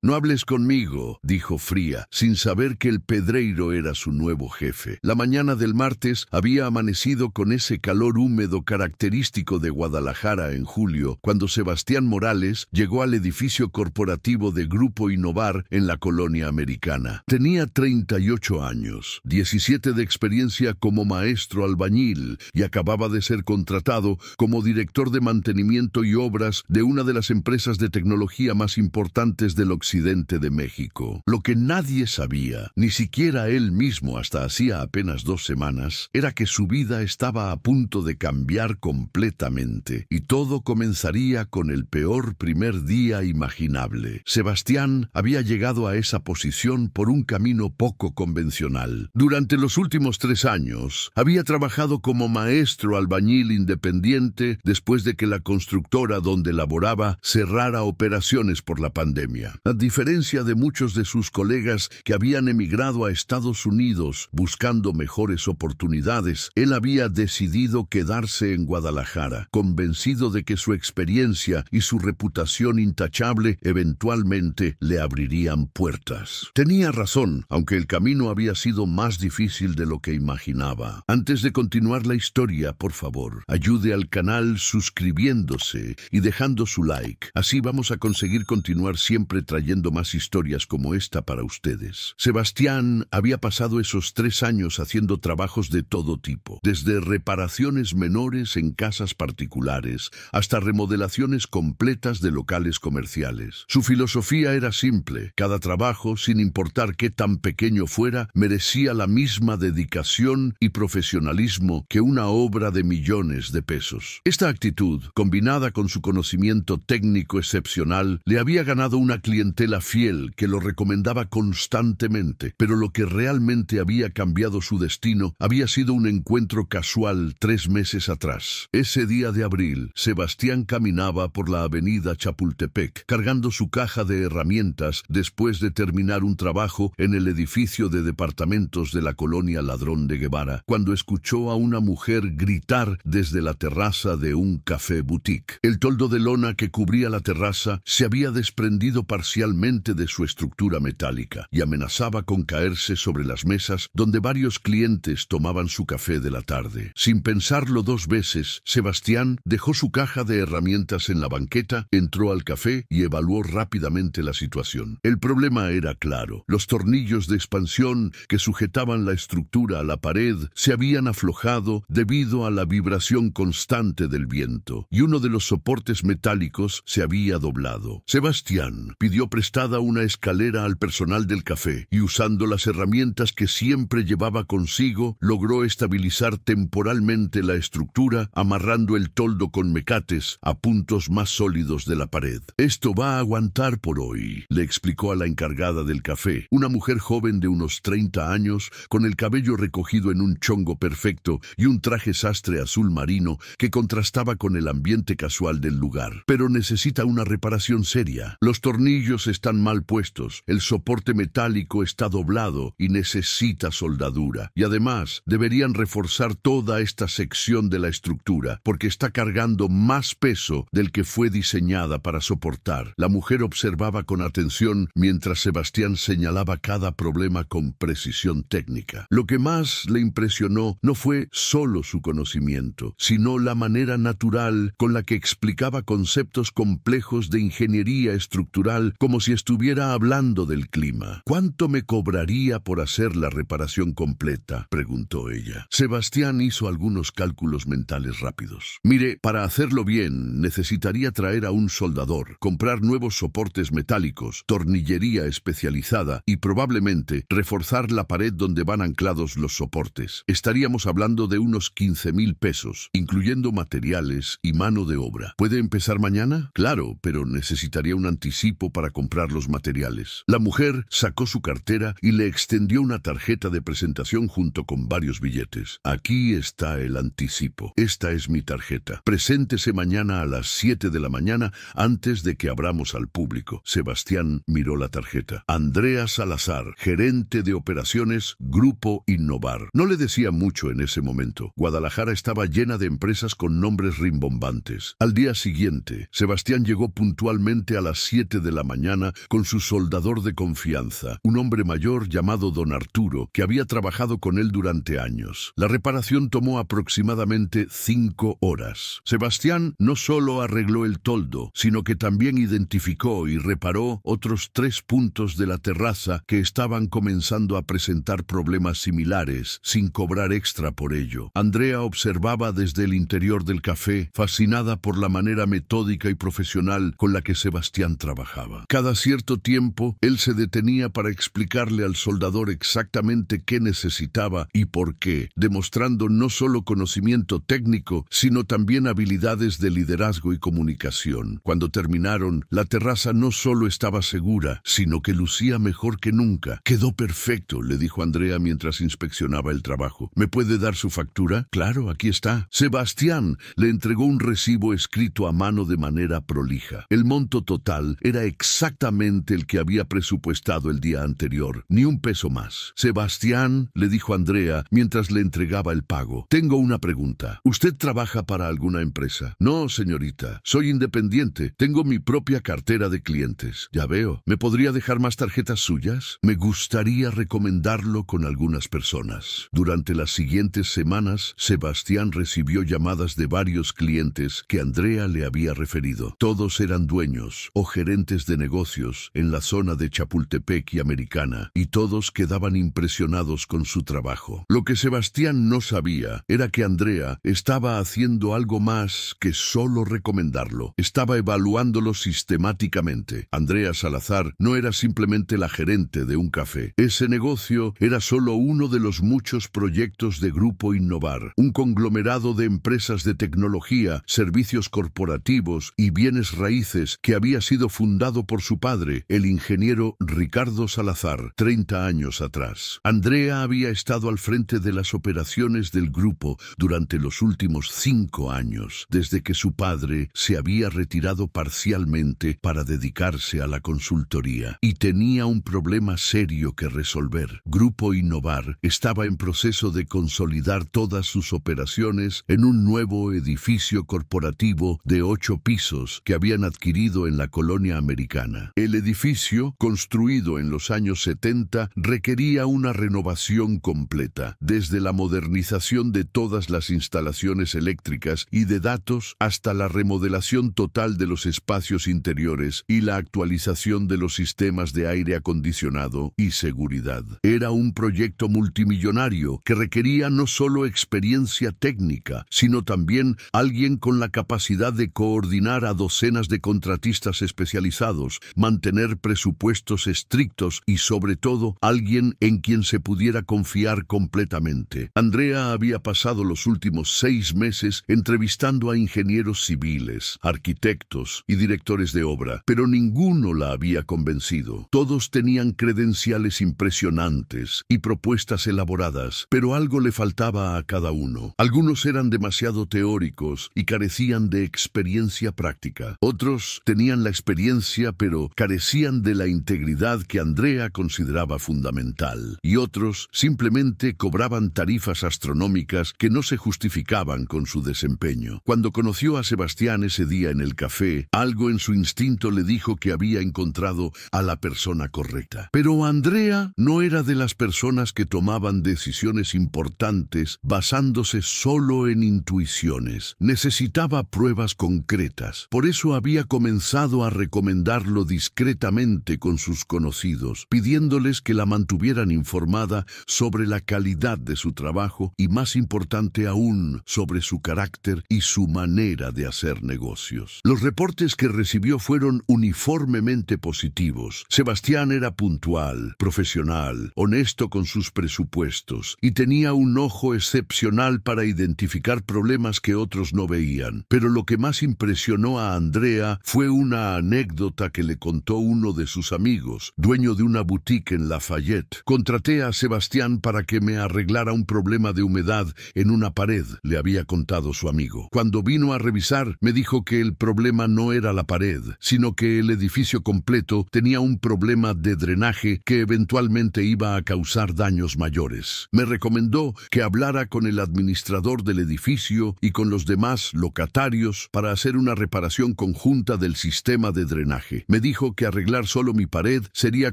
No hables conmigo, dijo fría, sin saber que el Pedreiro era su nuevo jefe. La mañana del martes había amanecido con ese calor húmedo característico de Guadalajara en julio, cuando Sebastián Morales llegó al edificio corporativo de Grupo Innovar en la colonia americana. Tenía 38 años, 17 de experiencia como maestro albañil y acababa de ser contratado como director de mantenimiento y obras de una de las empresas de tecnología más importantes del occidente de México. Lo que nadie sabía, ni siquiera él mismo hasta hacía apenas 2 semanas, era que su vida estaba a punto de cambiar completamente, y todo comenzaría con el peor primer día imaginable. Sebastián había llegado a esa posición por un camino poco convencional. Durante los últimos 3 años, había trabajado como maestro albañil independiente después de que la constructora donde laboraba cerrara operaciones por la pandemia. A diferencia de muchos de sus colegas que habían emigrado a Estados Unidos buscando mejores oportunidades, él había decidido quedarse en Guadalajara, convencido de que su experiencia y su reputación intachable eventualmente le abrirían puertas. Tenía razón, aunque el camino había sido más difícil de lo que imaginaba. Antes de continuar la historia, por favor, ayude al canal suscribiéndose y dejando su like. Así vamos a conseguir continuar siempre trayendo más historias como esta para ustedes. Sebastián había pasado esos 3 años haciendo trabajos de todo tipo, desde reparaciones menores en casas particulares hasta remodelaciones completas de locales comerciales. Su filosofía era simple: cada trabajo, sin importar qué tan pequeño fuera, merecía la misma dedicación y profesionalismo que una obra de millones de pesos. Esta actitud, combinada con su conocimiento técnico excepcional, le había ganado una clientela fiel que lo recomendaba constantemente, pero lo que realmente había cambiado su destino había sido un encuentro casual 3 meses atrás. Ese día de abril, Sebastián caminaba por la avenida Chapultepec, cargando su caja de herramientas después de terminar un trabajo en el edificio de departamentos de la colonia Ladrón de Guevara, cuando escuchó a una mujer gritar desde la terraza de un café boutique. El toldo de lona que cubría la terraza se había desprendido parcialmente de su estructura metálica y amenazaba con caerse sobre las mesas donde varios clientes tomaban su café de la tarde. Sin pensarlo 2 veces, Sebastián dejó su caja de herramientas en la banqueta, entró al café y evaluó rápidamente la situación. El problema era claro: los tornillos de expansión que sujetaban la estructura a la pared se habían aflojado debido a la vibración constante del viento, y uno de los soportes metálicos se había doblado. Sebastián pidió prestada una escalera al personal del café y, usando las herramientas que siempre llevaba consigo, logró estabilizar temporalmente la estructura, amarrando el toldo con mecates a puntos más sólidos de la pared. «Esto va a aguantar por hoy», le explicó a la encargada del café, una mujer joven de unos 30 años, con el cabello recogido en un chongo perfecto y un traje sastre azul marino que contrastaba con el ambiente casual del lugar. «Pero necesita una reparación seria. Los tornillos están mal puestos, el soporte metálico está doblado y necesita soldadura. Y además, deberían reforzar toda esta sección de la estructura, porque está cargando más peso del que fue diseñada para soportar». La mujer observaba con atención mientras Sebastián señalaba cada problema con precisión técnica. Lo que más le impresionó no fue solo su conocimiento, sino la manera natural con la que explicaba conceptos complejos de ingeniería estructural como si estuviera hablando del clima. «¿Cuánto me cobraría por hacer la reparación completa?», preguntó ella. Sebastián hizo algunos cálculos mentales rápidos. «Mire, para hacerlo bien, necesitaría traer a un soldador, comprar nuevos soportes metálicos, tornillería especializada y probablemente reforzar la pared donde van anclados los soportes. Estaríamos hablando de unos 15,000 pesos, incluyendo materiales y mano de obra. ¿Puede empezar mañana?». «Claro, pero necesitaría un anticipo para comprar los materiales». La mujer sacó su cartera y le extendió una tarjeta de presentación junto con varios billetes. «Aquí está el anticipo. Esta es mi tarjeta. Preséntese mañana a las 7 de la mañana antes de que abramos al público». Sebastián miró la tarjeta. «Andrea Salazar, gerente de operaciones, Grupo Innovar». No le decía mucho en ese momento. Guadalajara estaba llena de empresas con nombres rimbombantes. Al día siguiente, Sebastián llegó puntualmente a las 7 de la mañana mañana con su soldador de confianza, un hombre mayor llamado don Arturo, que había trabajado con él durante años. La reparación tomó aproximadamente 5 horas. Sebastián no solo arregló el toldo, sino que también identificó y reparó otros 3 puntos de la terraza que estaban comenzando a presentar problemas similares, sin cobrar extra por ello. Andrea observaba desde el interior del café, fascinada por la manera metódica y profesional con la que Sebastián trabajaba. Cada cierto tiempo, él se detenía para explicarle al soldador exactamente qué necesitaba y por qué, demostrando no solo conocimiento técnico, sino también habilidades de liderazgo y comunicación. Cuando terminaron, la terraza no solo estaba segura, sino que lucía mejor que nunca. «Quedó perfecto», le dijo Andrea mientras inspeccionaba el trabajo. «¿Me puede dar su factura?» «Claro, aquí está». Sebastián le entregó un recibo escrito a mano de manera prolija. El monto total era exactamente el que había presupuestado el día anterior, ni un peso más. «Sebastián», le dijo Andrea mientras le entregaba el pago, «tengo una pregunta. ¿Usted trabaja para alguna empresa?» «No, señorita. Soy independiente. Tengo mi propia cartera de clientes». «Ya veo. ¿Me podría dejar más tarjetas suyas? Me gustaría recomendarlo con algunas personas». Durante las siguientes semanas, Sebastián recibió llamadas de varios clientes que Andrea le había referido. Todos eran dueños o gerentes de negocios en la zona de Chapultepec y Americana, y todos quedaban impresionados con su trabajo. Lo que Sebastián no sabía era que Andrea estaba haciendo algo más que solo recomendarlo. Estaba evaluándolo sistemáticamente. Andrea Salazar no era simplemente la gerente de un café. Ese negocio era solo uno de los muchos proyectos de Grupo Innovar, un conglomerado de empresas de tecnología, servicios corporativos y bienes raíces que había sido fundado por su padre, el ingeniero Ricardo Salazar, 30 años atrás. Andrea había estado al frente de las operaciones del grupo durante los últimos 5 años, desde que su padre se había retirado parcialmente para dedicarse a la consultoría, y tenía un problema serio que resolver. Grupo Innovar estaba en proceso de consolidar todas sus operaciones en un nuevo edificio corporativo de 8 pisos que habían adquirido en la colonia americana. El edificio, construido en los años 70, requería una renovación completa, desde la modernización de todas las instalaciones eléctricas y de datos hasta la remodelación total de los espacios interiores y la actualización de los sistemas de aire acondicionado y seguridad. Era un proyecto multimillonario que requería no solo experiencia técnica, sino también alguien con la capacidad de coordinar a docenas de contratistas especializados, mantener presupuestos estrictos y, sobre todo, alguien en quien se pudiera confiar completamente. Andrea había pasado los últimos 6 meses entrevistando a ingenieros civiles, arquitectos y directores de obra, pero ninguno la había convencido. Todos tenían credenciales impresionantes y propuestas elaboradas, pero algo le faltaba a cada uno. Algunos eran demasiado teóricos y carecían de experiencia práctica. Otros tenían la experiencia, pero carecían de la integridad que Andrea consideraba fundamental. Y otros simplemente cobraban tarifas astronómicas que no se justificaban con su desempeño. Cuando conoció a Sebastián ese día en el café, algo en su instinto le dijo que había encontrado a la persona correcta. Pero Andrea no era de las personas que tomaban decisiones importantes basándose solo en intuiciones. Necesitaba pruebas concretas. Por eso había comenzado a recomendarlo discretamente con sus conocidos, pidiéndoles que la mantuvieran informada sobre la calidad de su trabajo y, más importante aún, sobre su carácter y su manera de hacer negocios. Los reportes que recibió fueron uniformemente positivos. Sebastián era puntual, profesional, honesto con sus presupuestos y tenía un ojo excepcional para identificar problemas que otros no veían. Pero lo que más impresionó a Andrea fue una anécdota que le contó uno de sus amigos, dueño de una boutique en Lafayette. «Contraté a Sebastián para que me arreglara un problema de humedad en una pared», le había contado su amigo. «Cuando vino a revisar, me dijo que el problema no era la pared, sino que el edificio completo tenía un problema de drenaje que eventualmente iba a causar daños mayores. Me recomendó que hablara con el administrador del edificio y con los demás locatarios para hacer una reparación conjunta del sistema de drenaje. Me dijo que arreglar solo mi pared sería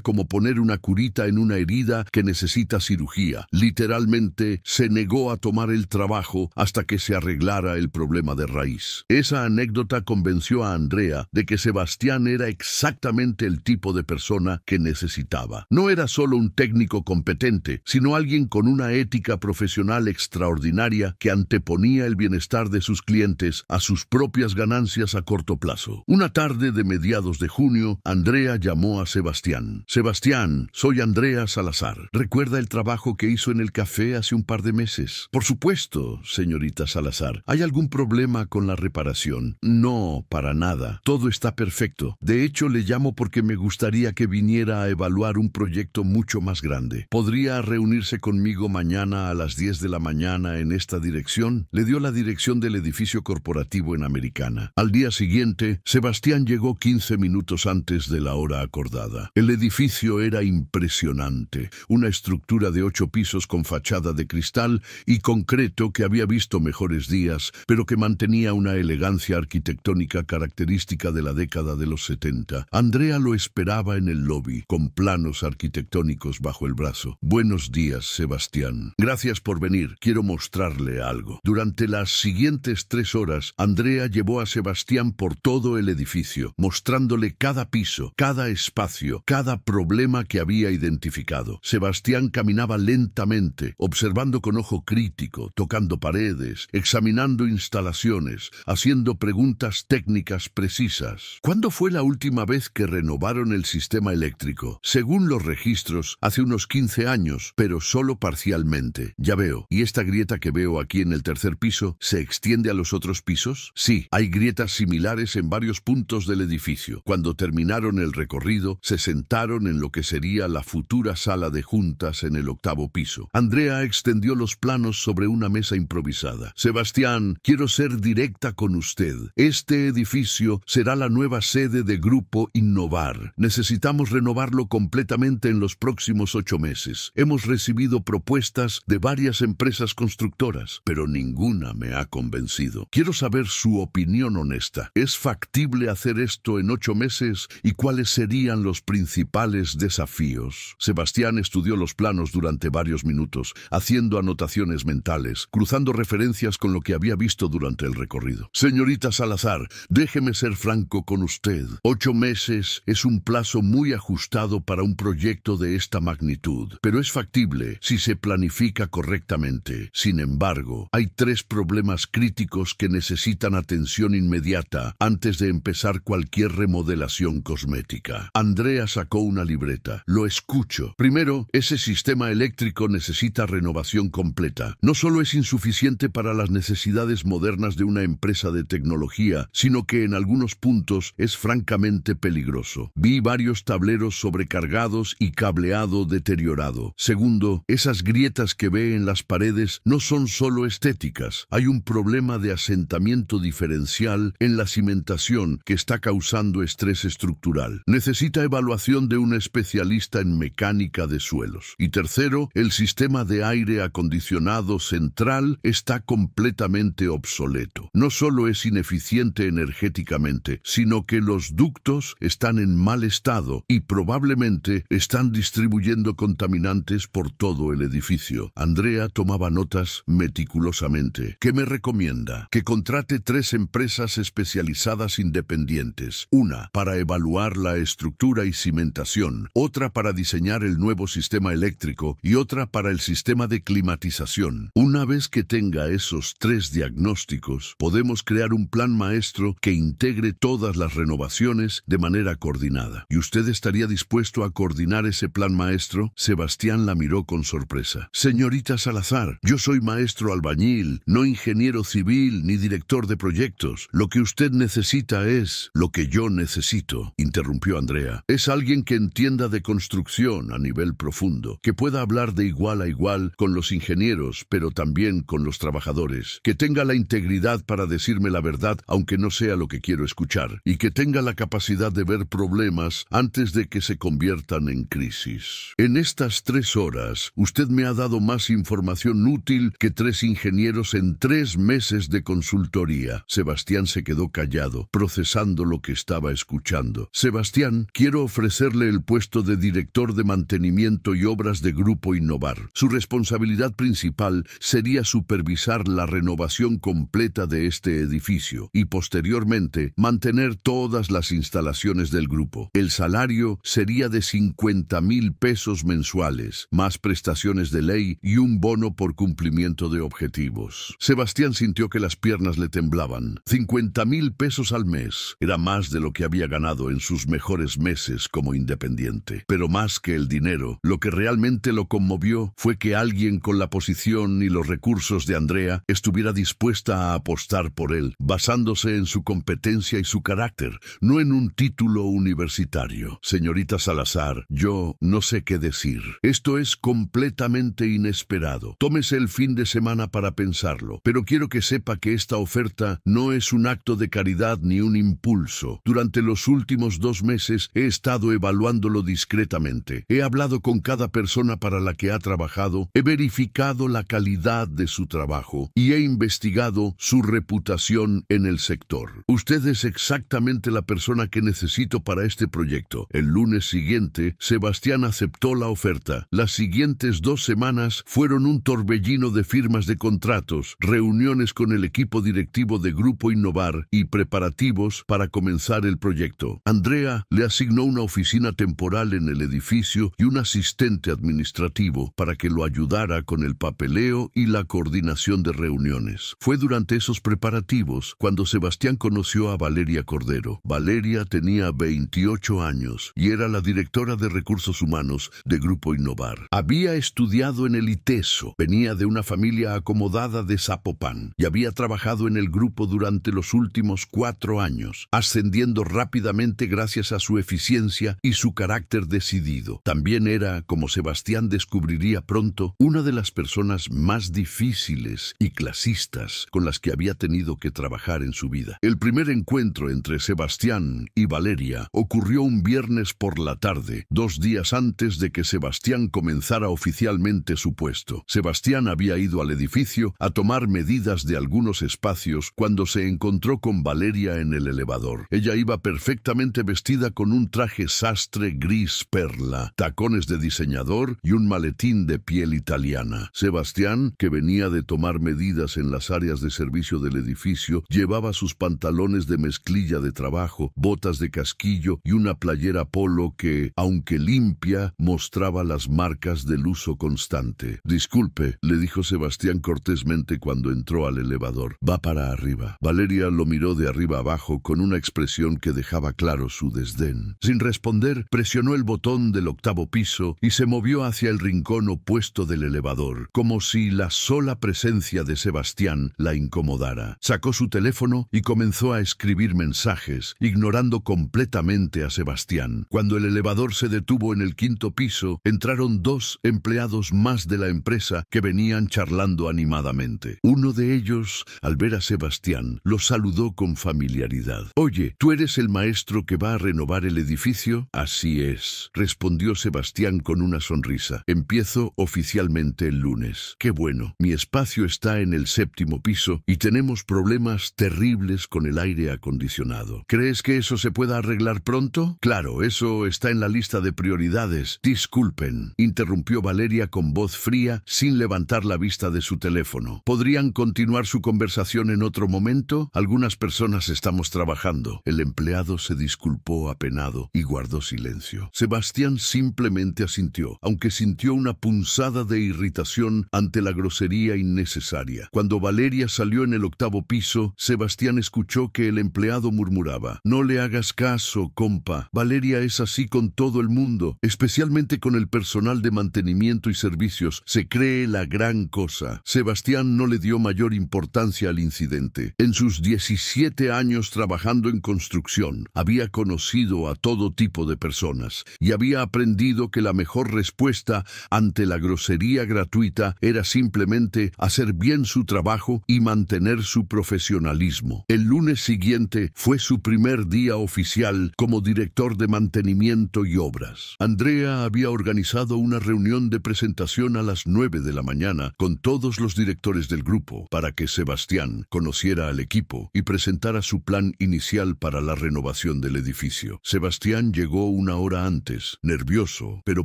como poner una curita en una herida que necesita cirugía. Literalmente, se negó a tomar el trabajo hasta que se arreglara el problema de raíz. Esa anécdota convenció a Andrea de que Sebastián era exactamente el tipo de persona que necesitaba. No era solo un técnico competente, sino alguien con una ética profesional extraordinaria que anteponía el bienestar de sus clientes a sus propias ganancias a corto plazo. Una tarde de mediados de junio, Andrea llamó a Sebastián. Sebastián, soy Andrea Salazar. ¿Recuerda el trabajo que hizo en el café hace un par de meses? Por supuesto, señorita Salazar. ¿Hay algún problema con la reparación? No, para nada. Todo está perfecto. De hecho, le llamo porque me gustaría que viniera a evaluar un proyecto mucho más grande. ¿Podría reunirse conmigo mañana a las 10 de la mañana en esta dirección? Le dio la dirección del edificio corporativo en Americana. Al día siguiente, Sebastián llegó 15 minutos antes de la hora acordada. El edificio era impresionante, una estructura de 8 pisos con fachada de cristal y concreto que había visto mejores días, pero que mantenía una elegancia arquitectónica característica de la década de los 70. Andrea lo esperaba en el lobby, con planos arquitectónicos bajo el brazo. Buenos días, Sebastián. Gracias por venir. Quiero mostrarle algo. Durante las siguientes 3 horas, Andrea llevó a Sebastián por todo el edificio, mostrándole cada piso, cada espacio, cada problema que había identificado. Sebastián caminaba lentamente, observando con ojo crítico, tocando paredes, examinando instalaciones, haciendo preguntas técnicas precisas. ¿Cuándo fue la última vez que renovaron el sistema eléctrico? Según los registros, hace unos 15 años, pero solo parcialmente. Ya veo. ¿Y esta grieta que veo aquí en el tercer piso se extiende a los otros pisos? Sí, hay grietas similares en varios puntos del edificio. Cuando terminaron el recorrido, se sentaron en lo que sería la futura sala de juntas en el 8º piso. Andrea extendió los planos sobre una mesa improvisada. Sebastián, quiero ser directa con usted. Este edificio será la nueva sede de Grupo Innovar. Necesitamos renovarlo completamente en los próximos 8 meses. Hemos recibido propuestas de varias empresas constructoras, pero ninguna me ha convencido. Quiero saber su opinión honesta. ¿Es factible hacer esto en 8 meses y cuáles serían los principales desafíos? Sebastián estudió los planos durante varios minutos, haciendo anotaciones mentales, cruzando referencias con lo que había visto durante el recorrido. Señorita Salazar, déjeme ser franco con usted. 8 meses es un plazo muy ajustado para un proyecto de esta magnitud, pero es factible si se planifica correctamente. Sin embargo, hay 3 problemas críticos que necesitan atención inmediata antes de empezar cualquier remodelación cosmética. Andrea sacó una libreta. Lo escucho. Primero, ese sistema eléctrico necesita renovación completa. No solo es insuficiente para las necesidades modernas de una empresa de tecnología, sino que en algunos puntos es francamente peligroso. Vi varios tableros sobrecargados y cableado deteriorado. Segundo, esas grietas que ve en las paredes no son solo estéticas. Hay un problema de asentamiento diferencial en la cimentación que está causando estrés estructural. Necesita evaluación de un especialista en mecánica de suelos. Y tercero, el sistema de aire acondicionado central está completamente obsoleto. No solo es ineficiente energéticamente, sino que los ductos están en mal estado y probablemente están distribuyendo contaminantes por todo el edificio. Andrea tomaba notas meticulosamente. ¿Qué me recomienda? Que contrate 3 empresas especializadas independientes. Una para evaluar la estructura y cimentación, otra para diseñar el nuevo sistema eléctrico y otra para el sistema de climatización. Una vez que tenga esos 3 diagnósticos, podemos crear un plan maestro que integre todas las renovaciones de manera coordinada. ¿Y usted estaría dispuesto a coordinar ese plan maestro? Sebastián la miró con sorpresa. Señorita Salazar, yo soy maestro albañil, no ingeniero civil ni director de proyectos. Lo que usted necesita es lo que yo necesito, interrumpió Andrea. Es alguien que entienda de construcción a nivel profundo, que pueda hablar de igual a igual con los ingenieros, pero también con los trabajadores, que tenga la integridad para decirme la verdad aunque no sea lo que quiero escuchar, y que tenga la capacidad de ver problemas antes de que se conviertan en crisis. En estas 3 horas, usted me ha dado más información útil que 3 ingenieros en 3 meses de consultoría. Sebastián se quedó callado, procesando lo que estaba escuchando. escuchando. Sebastián, quiero ofrecerle el puesto de director de mantenimiento y obras de Grupo Innovar. Su responsabilidad principal sería supervisar la renovación completa de este edificio y posteriormente mantener todas las instalaciones del grupo. El salario sería de 50,000 pesos mensuales, más prestaciones de ley y un bono por cumplimiento de objetivos. Sebastián sintió que las piernas le temblaban. 50,000 pesos al mes era más de lo que había ganado en sus mejores meses como independiente. Pero más que el dinero, lo que realmente lo conmovió fue que alguien con la posición y los recursos de Andrea estuviera dispuesta a apostar por él, basándose en su competencia y su carácter, no en un título universitario. Señorita Salazar, yo no sé qué decir. Esto es completamente inesperado. Tómese el fin de semana para pensarlo, pero quiero que sepa que esta oferta no es un acto de caridad ni un impulso. Durante los últimos 2 meses he estado evaluándolo discretamente. He hablado con cada persona para la que ha trabajado, he verificado la calidad de su trabajo y he investigado su reputación en el sector. Usted es exactamente la persona que necesito para este proyecto. El lunes siguiente, Sebastián aceptó la oferta. Las siguientes 2 semanas fueron un torbellino de firmas de contratos, reuniones con el equipo directivo de Grupo Innovar y preparativos para comenzar el proyecto. Andrea le asignó una oficina temporal en el edificio y un asistente administrativo para que lo ayudara con el papeleo y la coordinación de reuniones. Fue durante esos preparativos cuando Sebastián conoció a Valeria Cordero. Valeria tenía 28 años y era la directora de recursos humanos de Grupo Innovar. Había estudiado en el ITESO, venía de una familia acomodada de Zapopan y había trabajado en el grupo durante los últimos 4 años, ascendiendo rápidamente gracias a su eficiencia y su carácter decidido. También era, como Sebastián descubriría pronto, una de las personas más difíciles y clasistas con las que había tenido que trabajar en su vida. El primer encuentro entre Sebastián y Valeria ocurrió un viernes por la tarde, 2 días antes de que Sebastián comenzara oficialmente su puesto. Sebastián había ido al edificio a tomar medidas de algunos espacios cuando se encontró con Valeria en el elevador. Ella iba perfectamente vestida con un traje sastre gris perla, tacones de diseñador y un maletín de piel italiana. Sebastián, que venía de tomar medidas en las áreas de servicio del edificio, llevaba sus pantalones de mezclilla de trabajo, botas de casquillo y una playera polo que, aunque limpia, mostraba las marcas del uso constante. «Disculpe», le dijo Sebastián cortésmente cuando entró al elevador. «Va para arriba». Valeria lo miró de arriba abajo con una expresión que dejaba claro su desdén. Sin responder, presionó el botón del 8º piso y se movió hacia el rincón opuesto del elevador, como si la sola presencia de Sebastián la incomodara. Sacó su teléfono y comenzó a escribir mensajes, ignorando completamente a Sebastián. Cuando el elevador se detuvo en el 5º piso, entraron 2 empleados más de la empresa que venían charlando animadamente. Uno de ellos, al ver a Sebastián, lo saludó con familiaridad. «Oye, ¿tú eres el maestro que va a renovar el edificio?» «Así es», respondió Sebastián con una sonrisa. «Empiezo oficialmente el lunes». «Qué bueno. Mi espacio está en el 7º piso y tenemos problemas terribles con el aire acondicionado. ¿Crees que eso se pueda arreglar pronto?» «Claro, eso está en la lista de prioridades». «Disculpen», interrumpió Valeria con voz fría, sin levantar la vista de su teléfono. «¿Podrían continuar su conversación en otro momento? Algunas personas estamos trabajando». El empleado se disculpó apenado y guardó silencio. Sebastián simplemente asintió, aunque sintió una punzada de irritación ante la grosería innecesaria. Cuando Valeria salió en el 8º piso, Sebastián escuchó que el empleado murmuraba: «No le hagas caso, compa. Valeria es así con todo el mundo, especialmente con el personal de mantenimiento y servicios. Se cree la gran cosa». Sebastián no le dio mayor importancia al incidente. En sus 17 años trabajando en construcción, había conocido a todo tipo de personas y había aprendido que la mejor respuesta ante la grosería gratuita era simplemente hacer bien su trabajo y mantener su profesionalismo. El lunes siguiente fue su primer día oficial como director de mantenimiento y obras. Andrea había organizado una reunión de presentación a las 9 de la mañana con todos los directores del grupo para que Sebastián conociera al equipo y presentara su plan inicial para la renovación inauguración del edificio. Sebastián llegó una hora antes, nervioso, pero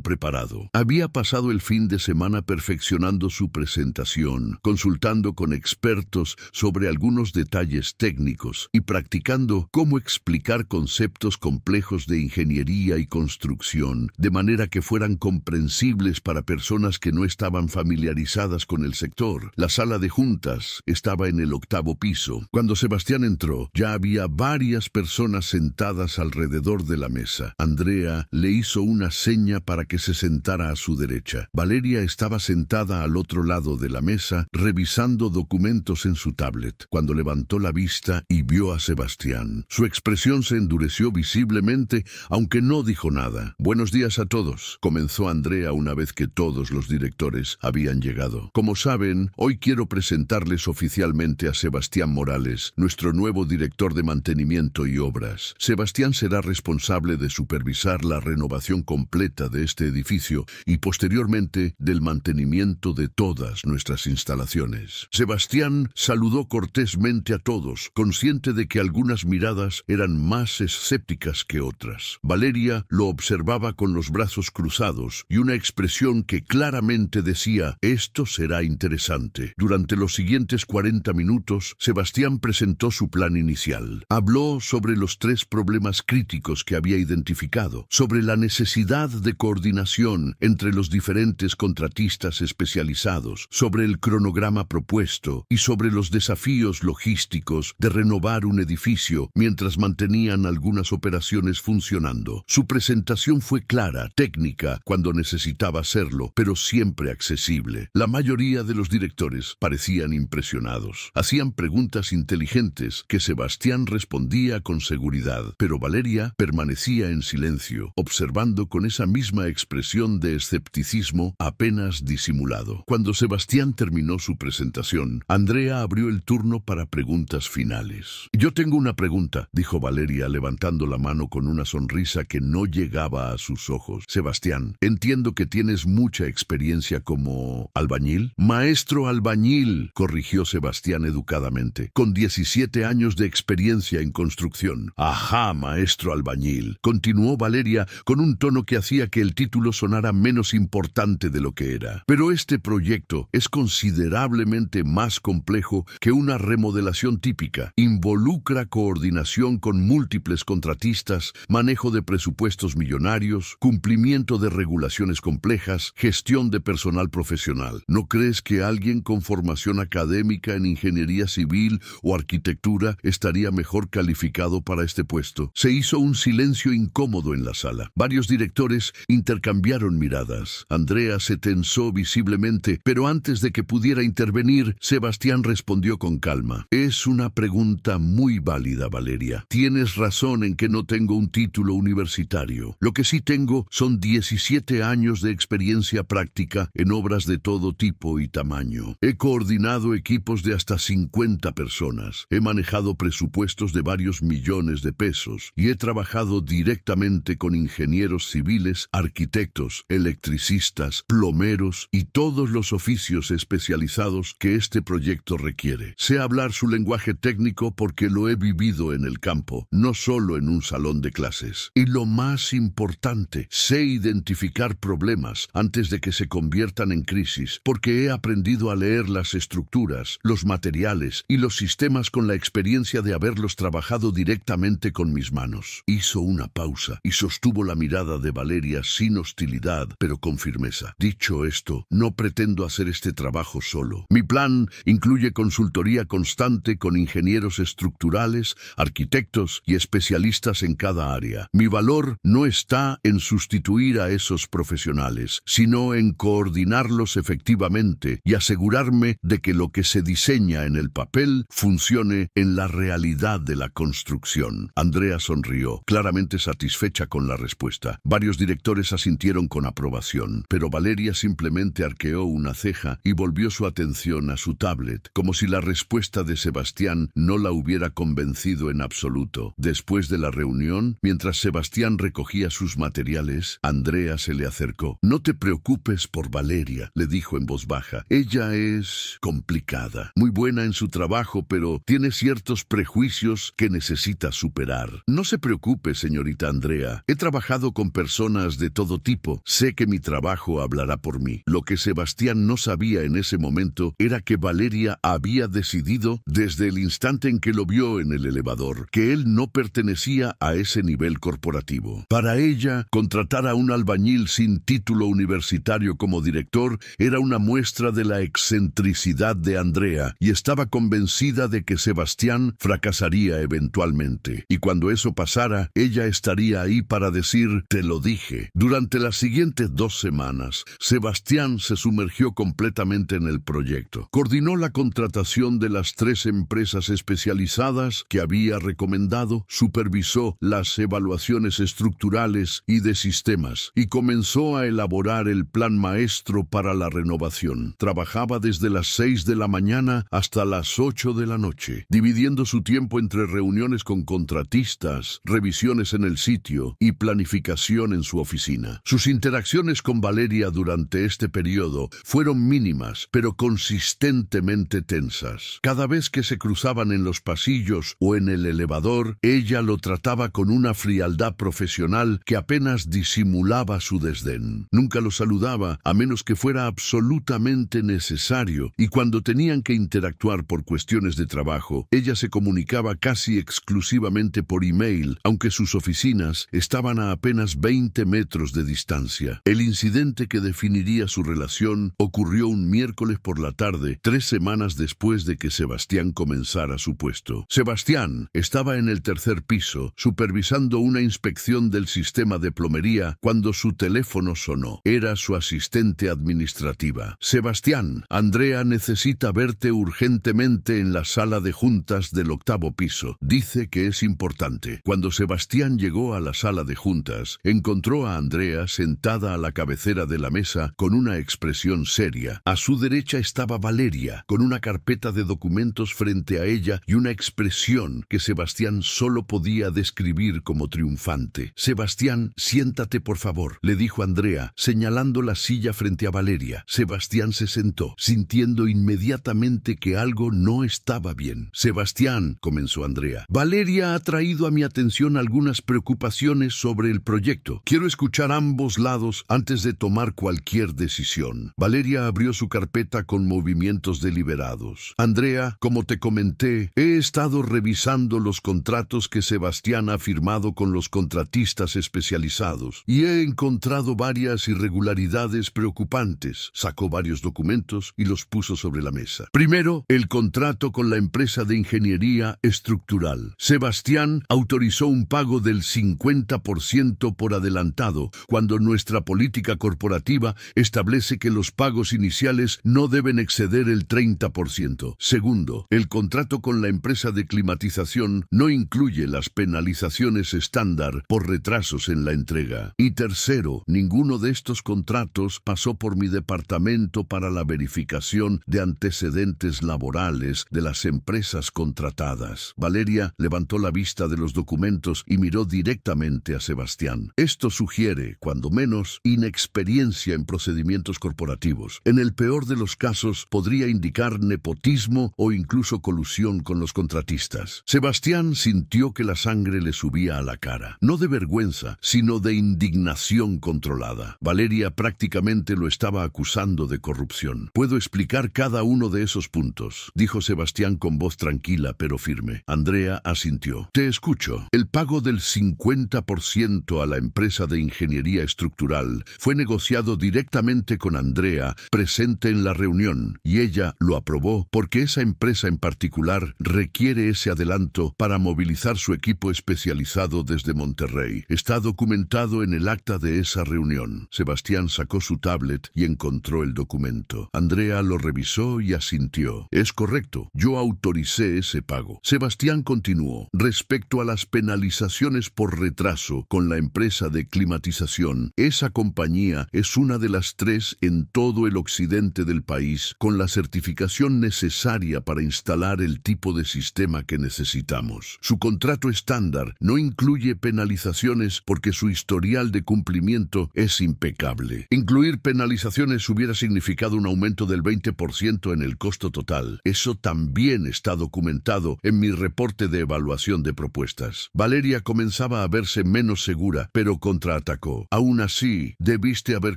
preparado. Había pasado el fin de semana perfeccionando su presentación, consultando con expertos sobre algunos detalles técnicos y practicando cómo explicar conceptos complejos de ingeniería y construcción, de manera que fueran comprensibles para personas que no estaban familiarizadas con el sector. La sala de juntas estaba en el 8º piso. Cuando Sebastián entró, ya había varias personas sentadas alrededor de la mesa. Andrea le hizo una seña para que se sentara a su derecha. Valeria estaba sentada al otro lado de la mesa, revisando documentos en su tablet, cuando levantó la vista y vio a Sebastián. Su expresión se endureció visiblemente, aunque no dijo nada. «Buenos días a todos», comenzó Andrea una vez que todos los directores habían llegado. «Como saben, hoy quiero presentarles oficialmente a Sebastián Morales, nuestro nuevo director de mantenimiento y obras. Sebastián será responsable de supervisar la renovación completa de este edificio y posteriormente del mantenimiento de todas nuestras instalaciones». Sebastián saludó cortésmente a todos, consciente de que algunas miradas eran más escépticas que otras. Valeria lo observaba con los brazos cruzados y una expresión que claramente decía: «Esto será interesante». Durante los siguientes 40 minutos, Sebastián presentó su plan inicial. Habló sobre los 3 problemas críticos que había identificado, sobre la necesidad de coordinación entre los diferentes contratistas especializados, sobre el cronograma propuesto y sobre los desafíos logísticos de renovar un edificio mientras mantenían algunas operaciones funcionando. Su presentación fue clara, técnica cuando necesitaba serlo, pero siempre accesible. La mayoría de los directores parecían impresionados. Hacían preguntas inteligentes que Sebastián respondía con seguridad, pero Valeria permanecía en silencio, observando con esa misma expresión de escepticismo apenas disimulado. Cuando Sebastián terminó su presentación, Andrea abrió el turno para preguntas finales. «Yo tengo una pregunta», dijo Valeria levantando la mano con una sonrisa que no llegaba a sus ojos. «Sebastián, entiendo que tienes mucha experiencia como albañil». «Maestro albañil», corrigió Sebastián educadamente, «con 17 años de experiencia en construcción». «Ajá, maestro albañil», continuó Valeria con un tono que hacía que el título sonara menos importante de lo que era. «Pero este proyecto es considerablemente más complejo que una remodelación típica. Involucra coordinación con múltiples contratistas, manejo de presupuestos millonarios, cumplimiento de regulaciones complejas, gestión de personal profesional. ¿No crees que alguien con formación académica en ingeniería civil o arquitectura estaría mejor calificado para este puesto?» Se hizo un silencio incómodo en la sala. Varios directores intercambiaron miradas. Andrea se tensó visiblemente, pero antes de que pudiera intervenir, Sebastián respondió con calma: «Es una pregunta muy válida, Valeria. Tienes razón en que no tengo un título universitario. Lo que sí tengo son 17 años de experiencia práctica en obras de todo tipo y tamaño. He coordinado equipos de hasta 50 personas. He manejado presupuestos de varios millones de pesos y he trabajado directamente con ingenieros civiles, arquitectos, electricistas, plomeros y todos los oficios especializados que este proyecto requiere. Sé hablar su lenguaje técnico porque lo he vivido en el campo, no solo en un salón de clases. Y lo más importante, sé identificar problemas antes de que se conviertan en crisis, porque he aprendido a leer las estructuras, los materiales y los sistemas con la experiencia de haberlos trabajado directamente con mis manos». Hizo una pausa y sostuvo la mirada de Valeria sin hostilidad, pero con firmeza. «Dicho esto, no pretendo hacer este trabajo solo. Mi plan incluye consultoría constante con ingenieros estructurales, arquitectos y especialistas en cada área. Mi valor no está en sustituir a esos profesionales, sino en coordinarlos efectivamente y asegurarme de que lo que se diseña en el papel funcione en la realidad de la construcción». Andrea sonrió, claramente satisfecha con la respuesta. Varios directores asintieron con aprobación, pero Valeria simplemente arqueó una ceja y volvió su atención a su tablet, como si la respuesta de Sebastián no la hubiera convencido en absoluto. Después de la reunión, mientras Sebastián recogía sus materiales, Andrea se le acercó. «No te preocupes por Valeria», le dijo en voz baja. «Ella es complicada, muy buena en su trabajo, pero tiene ciertos prejuicios que necesita superar. liberar. No se preocupe, señorita Andrea. He trabajado con personas de todo tipo. Sé que mi trabajo hablará por mí. Lo que Sebastián no sabía en ese momento era que Valeria había decidido, desde el instante en que lo vio en el elevador, que él no pertenecía a ese nivel corporativo. Para ella, contratar a un albañil sin título universitario como director era una muestra de la excentricidad de Andrea, y estaba convencida de que Sebastián fracasaría eventualmente. Y cuando eso pasara, ella estaría ahí para decir: te lo dije. Durante las siguientes 2 semanas, Sebastián se sumergió completamente en el proyecto. Coordinó la contratación de las 3 empresas especializadas que había recomendado, supervisó las evaluaciones estructurales y de sistemas, y comenzó a elaborar el plan maestro para la renovación. Trabajaba desde las 6 de la mañana hasta las 8 de la noche, dividiendo su tiempo entre reuniones con contratistas, revisiones en el sitio y planificación en su oficina. Sus interacciones con Valeria durante este periodo fueron mínimas, pero consistentemente tensas. Cada vez que se cruzaban en los pasillos o en el elevador, ella lo trataba con una frialdad profesional que apenas disimulaba su desdén. Nunca lo saludaba a menos que fuera absolutamente necesario, y cuando tenían que interactuar por cuestiones de trabajo, ella se comunicaba casi exclusivamente por email, aunque sus oficinas estaban a apenas 20 metros de distancia. El incidente que definiría su relación ocurrió un miércoles por la tarde, 3 semanas después de que Sebastián comenzara su puesto. Sebastián estaba en el 3er piso, supervisando una inspección del sistema de plomería, cuando su teléfono sonó. Era su asistente administrativa. Sebastián, Andrea necesita verte urgentemente en la sala de juntas del 8º piso. Dice que es importante. Cuando Sebastián llegó a la sala de juntas, encontró a Andrea sentada a la cabecera de la mesa con una expresión seria. A su derecha estaba Valeria, con una carpeta de documentos frente a ella y una expresión que Sebastián solo podía describir como triunfante. Sebastián, siéntate por favor, le dijo Andrea, señalando la silla frente a Valeria. Sebastián se sentó, sintiendo inmediatamente que algo no estaba bien. Sebastián, comenzó Andrea, Valeria ha traído a mi atención algunas preocupaciones sobre el proyecto. Quiero escuchar ambos lados antes de tomar cualquier decisión. Valeria abrió su carpeta con movimientos deliberados. Andrea, como te comenté, he estado revisando los contratos que Sebastián ha firmado con los contratistas especializados y he encontrado varias irregularidades preocupantes. Sacó varios documentos y los puso sobre la mesa. Primero, el contrato con la empresa de ingeniería estructural. Sebastián autorizó un pago del 50% por adelantado, cuando nuestra política corporativa establece que los pagos iniciales no deben exceder el 30%. Segundo, el contrato con la empresa de climatización no incluye las penalizaciones estándar por retrasos en la entrega. Y tercero, ninguno de estos contratos pasó por mi departamento para la verificación de antecedentes laborales de las empresas contratadas. Valeria levantó la vista de los documentos y miró directamente a Sebastián. Esto sugiere, cuando menos, inexperiencia en procedimientos corporativos. En el peor de los casos, podría indicar nepotismo o incluso colusión con los contratistas. Sebastián sintió que la sangre le subía a la cara, no de vergüenza, sino de indignación controlada. Valeria prácticamente lo estaba acusando de corrupción. Puedo explicar cada uno de esos puntos, dijo Sebastián con voz tranquila pero firme. Andrea asintió. Te escucho. El pago del 50% a la empresa de ingeniería estructural fue negociado directamente con Andrea, presente en la reunión, y ella lo aprobó porque esa empresa en particular requiere ese adelanto para movilizar su equipo especializado desde Monterrey. Está documentado en el acta de esa reunión. Sebastián sacó su tablet y encontró el documento. Andrea lo revisó y asintió. Es correcto, yo autoricé ese pago. Sebastián continuó. Respecto a las penalizaciones por retraso con la empresa de climatización, esa compañía es una de las 3 en todo el occidente del país con la certificación necesaria para instalar el tipo de sistema que necesitamos. Su contrato estándar no incluye penalizaciones porque su historial de cumplimiento es impecable. Incluir penalizaciones hubiera significado un aumento del 20% en el costo total. Eso también está documentado en mi reporte de evaluación de propuestas. Valeria comenzaba a verse menos segura, pero contraatacó. Aún así, debiste haber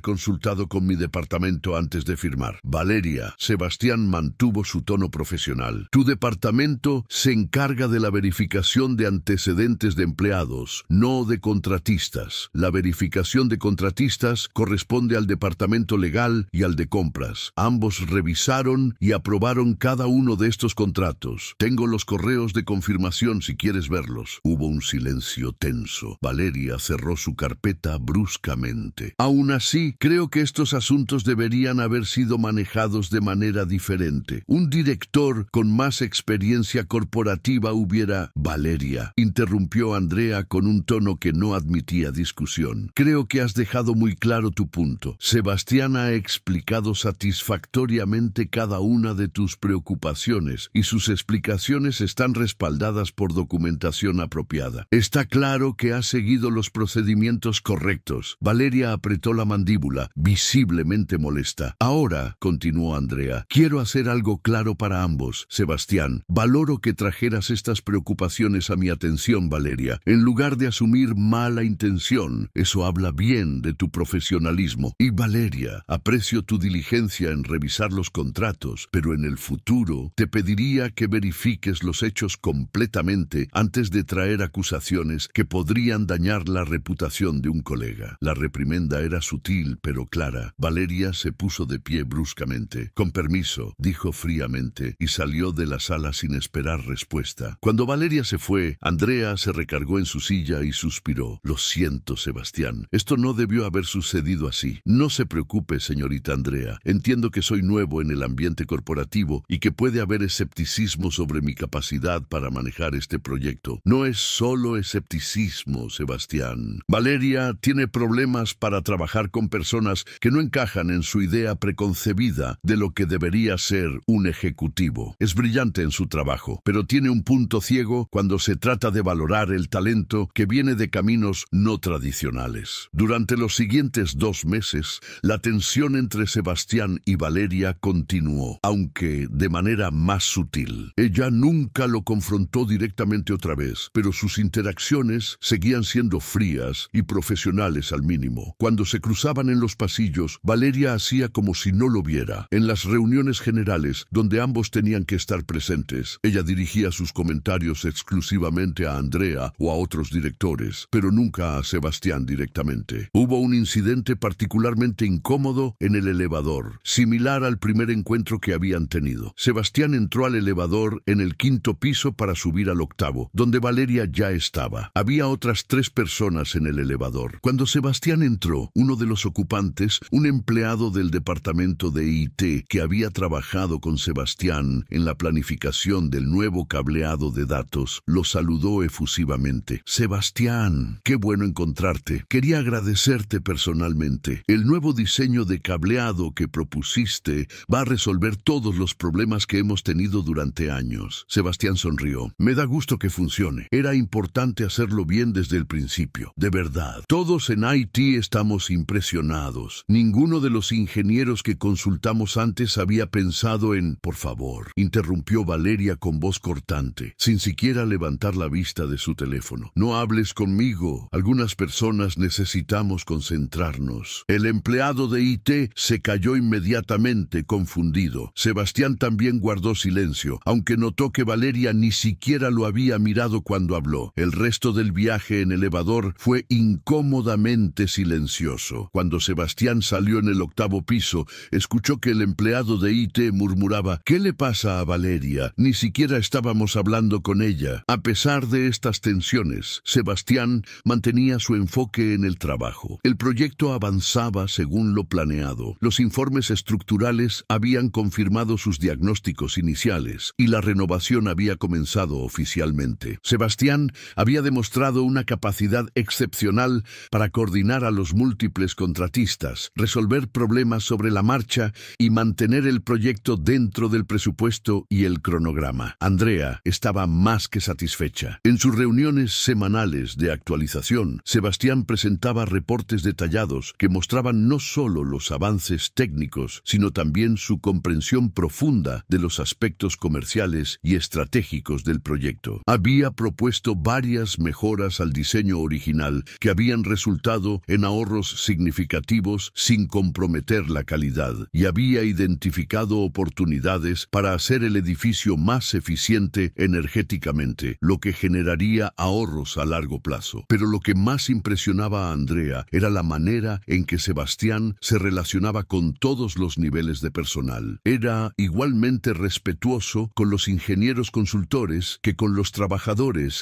consultado con mi departamento antes de firmar. Valeria, Sebastián mantuvo su tono profesional. Tu departamento se encarga de la verificación de antecedentes de empleados, no de contratistas. La verificación de contratistas corresponde al departamento legal y al de compras. Ambos revisaron y aprobaron cada uno de estos contratos. Tengo los correos de confirmación si quieres verlos. Hubo un silencio tenso. Valeria cerró su carpeta bruscamente. Aún así, creo que estos asuntos deberían haber sido manejados de manera diferente. Un director con más experiencia corporativa hubiera... Valeria, interrumpió Andrea con un tono que no admitía discusión. Creo que has dejado muy claro tu punto. Sebastián ha explicado satisfactoriamente cada una de tus preocupaciones y sus explicaciones están respaldadas por documentación apropiada. Está claro que has seguido los procedimientos correctos. Valeria apretó la mandíbula, visiblemente molesta. Ahora, continuó Andrea, quiero hacer algo claro para ambos. Sebastián, valoro que trajeras estas preocupaciones a mi atención, Valeria. En lugar de asumir mala intención, eso habla bien de tu profesionalismo. Y Valeria, aprecio tu diligencia en revisar los contratos, pero en el futuro te pediría que verifiques los hechos completamente antes de traer acusaciones que podrían dañar la reputación de un colega. La reprimenda era sutil pero clara. Valeria se puso de pie bruscamente. Con permiso, dijo fríamente, y salió de la sala sin esperar respuesta. Cuando Valeria se fue, Andrea se recargó en su silla y suspiró. Lo siento, Sebastián. Esto no debió haber sucedido así. No se preocupe, señorita Andrea. Entiendo que soy nuevo en el ambiente corporativo y que puede haber escepticismo sobre mi capacidad para manejar este proyecto. No es solo escepticismo, Sebastián. Valeria tiene problemas para trabajar con personas que no encajan en su idea preconcebida de lo que debería ser un ejecutivo. Es brillante en su trabajo, pero tiene un punto ciego cuando se trata de valorar el talento que viene de caminos no tradicionales. Durante los siguientes 2 meses, la tensión entre Sebastián y Valeria continuó, aunque de manera más sutil. Ella nunca lo confrontó directamente otra vez, pero sus interacciones seguían siendo frías y profesionales al mínimo. Cuando se cruzaban en los pasillos, Valeria hacía como si no lo viera. En las reuniones generales, donde ambos tenían que estar presentes, ella dirigía sus comentarios exclusivamente a Andrea o a otros directores, pero nunca a Sebastián directamente. Hubo un incidente particularmente incómodo en el elevador, similar al primer encuentro que habían tenido. Sebastián entró al elevador en el 5º piso para subir al 8º, donde Valeria ya estaba. Había otras 3 personas en el elevador. Cuando Sebastián entró, uno de los ocupantes, un empleado del departamento de IT que había trabajado con Sebastián en la planificación del nuevo cableado de datos, lo saludó efusivamente. Sebastián, qué bueno encontrarte. Quería agradecerte personalmente. El nuevo diseño de cableado que propusiste va a resolver todos los problemas que hemos tenido durante años. Sebastián sonrió. Me da gusto que funcione. Era importante hacerlo bien desde el principio. De verdad. Todos en IT estamos impresionados. Ninguno de los ingenieros que consultamos antes había pensado en... Por favor, interrumpió Valeria con voz cortante, sin siquiera levantar la vista de su teléfono. No hables conmigo. Algunas personas necesitamos concentrarnos. El empleado de IT se cayó inmediatamente, confundido. Sebastián también guardó silencio, aunque notó que Valeria ni siquiera lo había mirado cuando habló. El resto del viaje en elevador fue incómodamente silencioso. Cuando Sebastián salió en el 8º piso, escuchó que el empleado de IT murmuraba: ¿Qué le pasa a Valeria? Ni siquiera estábamos hablando con ella. A pesar de estas tensiones, Sebastián mantenía su enfoque en el trabajo. El proyecto avanzaba según lo planeado. Los informes estructurales habían confirmado sus diagnósticos iniciales y la renovación había comenzado oficialmente. Sebastián había demostrado una capacidad excepcional para coordinar a los múltiples contratistas, resolver problemas sobre la marcha y mantener el proyecto dentro del presupuesto y el cronograma. Andrea estaba más que satisfecha. En sus reuniones semanales de actualización, Sebastián presentaba reportes detallados que mostraban no solo los avances técnicos, sino también su comprensión profunda de los aspectos comerciales y estratégicos del proyecto. Había Había propuesto varias mejoras al diseño original que habían resultado en ahorros significativos sin comprometer la calidad, y había identificado oportunidades para hacer el edificio más eficiente energéticamente, lo que generaría ahorros a largo plazo. Pero lo que más impresionaba a Andrea era la manera en que Sebastián se relacionaba con todos los niveles de personal. Era igualmente respetuoso con los ingenieros consultores que con los trabajadores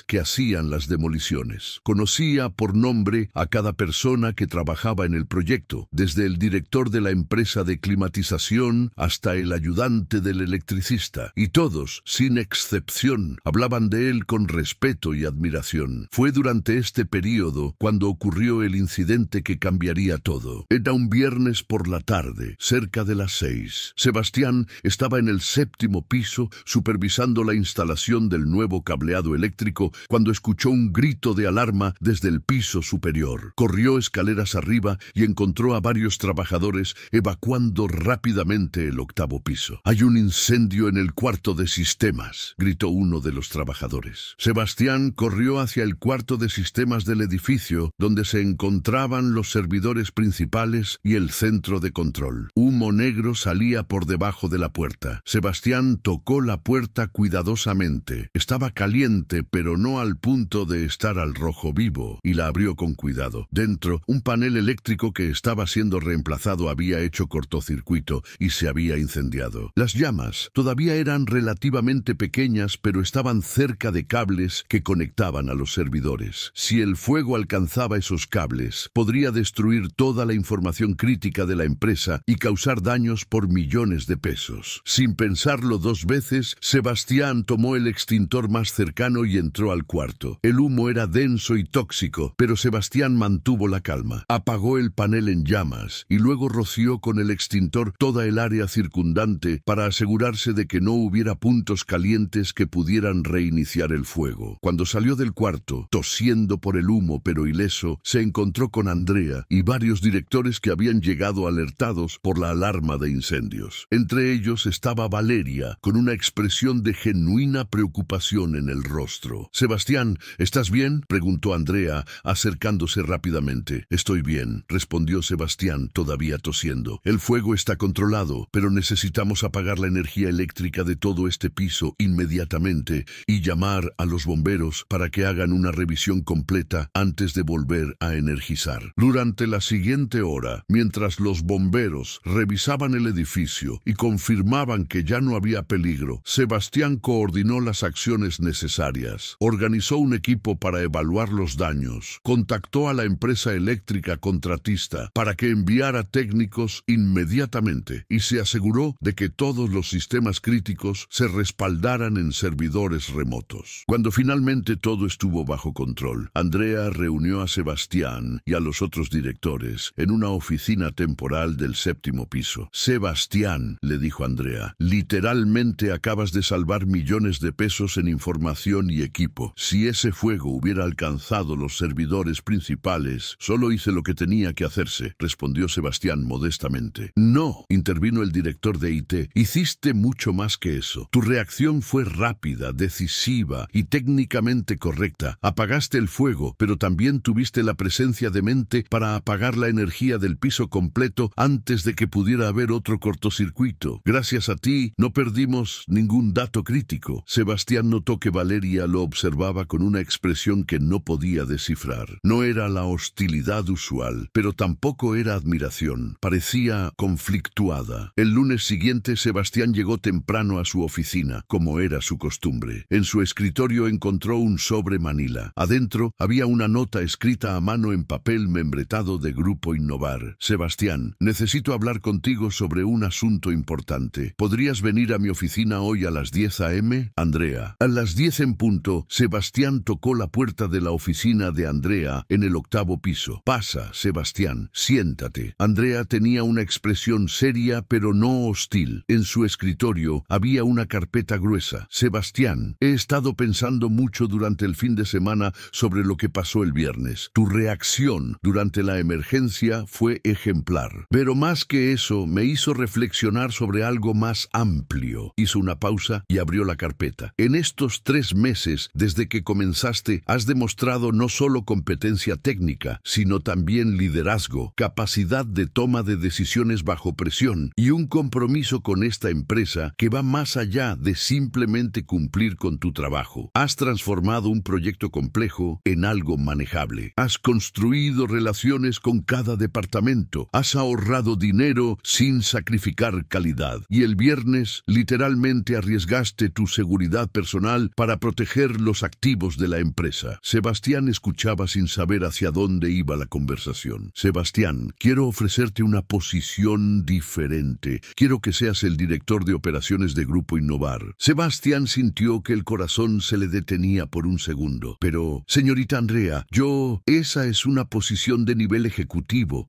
que hacían las demoliciones. Conocía por nombre a cada persona que trabajaba en el proyecto, desde el director de la empresa de climatización hasta el ayudante del electricista, y todos, sin excepción, hablaban de él con respeto y admiración. Fue durante este período cuando ocurrió el incidente que cambiaría todo. Era un viernes por la tarde, cerca de las 6. Sebastián estaba en el 7º piso supervisando la instalación del nuevo cableado eléctrico cuando escuchó un grito de alarma desde el piso superior. Corrió escaleras arriba y encontró a varios trabajadores evacuando rápidamente el 8º piso. «Hay un incendio en el cuarto de sistemas», gritó uno de los trabajadores. Sebastián corrió hacia el cuarto de sistemas del edificio, donde se encontraban los servidores principales y el centro de control. Humo negro salía por debajo de la puerta. Sebastián tocó la puerta cuidadosamente. Estaba caliente, pero no al punto de estar al rojo vivo, y la abrió con cuidado. Dentro, un panel eléctrico que estaba siendo reemplazado había hecho cortocircuito y se había incendiado. Las llamas todavía eran relativamente pequeñas, pero estaban cerca de cables que conectaban a los servidores. Si el fuego alcanzaba esos cables, podría destruir toda la información crítica de la empresa y causar daños por millones de pesos. Sin pensarlo 2 veces, Sebastián tomó el extintor más cercano y entró al cuarto. El humo era denso y tóxico, pero Sebastián mantuvo la calma. Apagó el panel en llamas y luego roció con el extintor toda el área circundante para asegurarse de que no hubiera puntos calientes que pudieran reiniciar el fuego. Cuando salió del cuarto, tosiendo por el humo pero ileso, se encontró con Andrea y varios directores que habían llegado alertados por la alarma de incendios. Entre ellos estaba Valeria, con una expresión de genuina preocupación en el rostro. «Sebastián, ¿estás bien?», preguntó Andrea, acercándose rápidamente. «Estoy bien», respondió Sebastián, todavía tosiendo. «El fuego está controlado, pero necesitamos apagar la energía eléctrica de todo este piso inmediatamente y llamar a los bomberos para que hagan una revisión completa antes de volver a energizar». Durante la siguiente hora, mientras los bomberos revisaban el edificio y confirmaban que ya no había peligro, Sebastián coordinó las acciones necesarias. Organizó un equipo para evaluar los daños. Contactó a la empresa eléctrica contratista para que enviara técnicos inmediatamente y se aseguró de que todos los sistemas críticos se respaldaran en servidores remotos. Cuando finalmente todo estuvo bajo control, Andrea reunió a Sebastián y a los otros directores en una oficina temporal del 7º piso. «Sebastián», le dijo Andrea, «literalmente acabas de salvar millones de pesos en información y equipo. Si ese fuego hubiera alcanzado los servidores principales, solo hice lo que tenía que hacerse», respondió Sebastián modestamente. «No», intervino el director de IT, «hiciste mucho más que eso. Tu reacción fue rápida, decisiva y técnicamente correcta. Apagaste el fuego, pero también tuviste la presencia de mente para apagar la energía del piso completo antes de que pudiera haber otro cortocircuito. Gracias a ti, no perdimos ningún dato crítico». Sebastián notó que Valeria lo observaba con una expresión que no podía descifrar. No era la hostilidad usual, pero tampoco era admiración. Parecía conflictuada. El lunes siguiente, Sebastián llegó temprano a su oficina, como era su costumbre. En su escritorio encontró un sobre manila. Adentro había una nota escrita a mano en papel membretado de Grupo Innovar. «Sebastián, necesito hablar contigo sobre un asunto importante. ¿Podrías venir a mi oficina hoy a las 10 a.m.? Andrea». A las 10 en punto, Sebastián tocó la puerta de la oficina de Andrea en el 8º piso. «Pasa, Sebastián, siéntate». Andrea tenía una expresión seria pero no hostil. En su escritorio había una carpeta gruesa. «Sebastián, he estado pensando mucho durante el fin de semana sobre lo que pasó el viernes. Tu reacción durante la emergencia fue ejemplar. Pero más que eso, me hizo reflexionar sobre algo más amplio». Hizo una pausa y abrió la carpeta. «En estos 3 meses desde que comenzaste has demostrado no solo competencia técnica, sino también liderazgo, capacidad de toma de decisiones bajo presión y un compromiso con esta empresa que va más allá de simplemente cumplir con tu trabajo. Has transformado un proyecto complejo en algo manejable. Has construido relaciones con cada departamento. Has ahorrado dinero sin sacrificar calidad. Y el viernes, literalmente arriesgaste tu seguridad personal para proteger los activos de la empresa. Sebastián escuchaba sin saber hacia dónde iba la conversación. Sebastián, quiero ofrecerte una posición diferente. Quiero que seas el director de operaciones de Grupo Innovar. Sebastián sintió que el corazón se le detenía por un segundo. Pero, señorita Andrea, esa es una posición de nivel ejecutivo.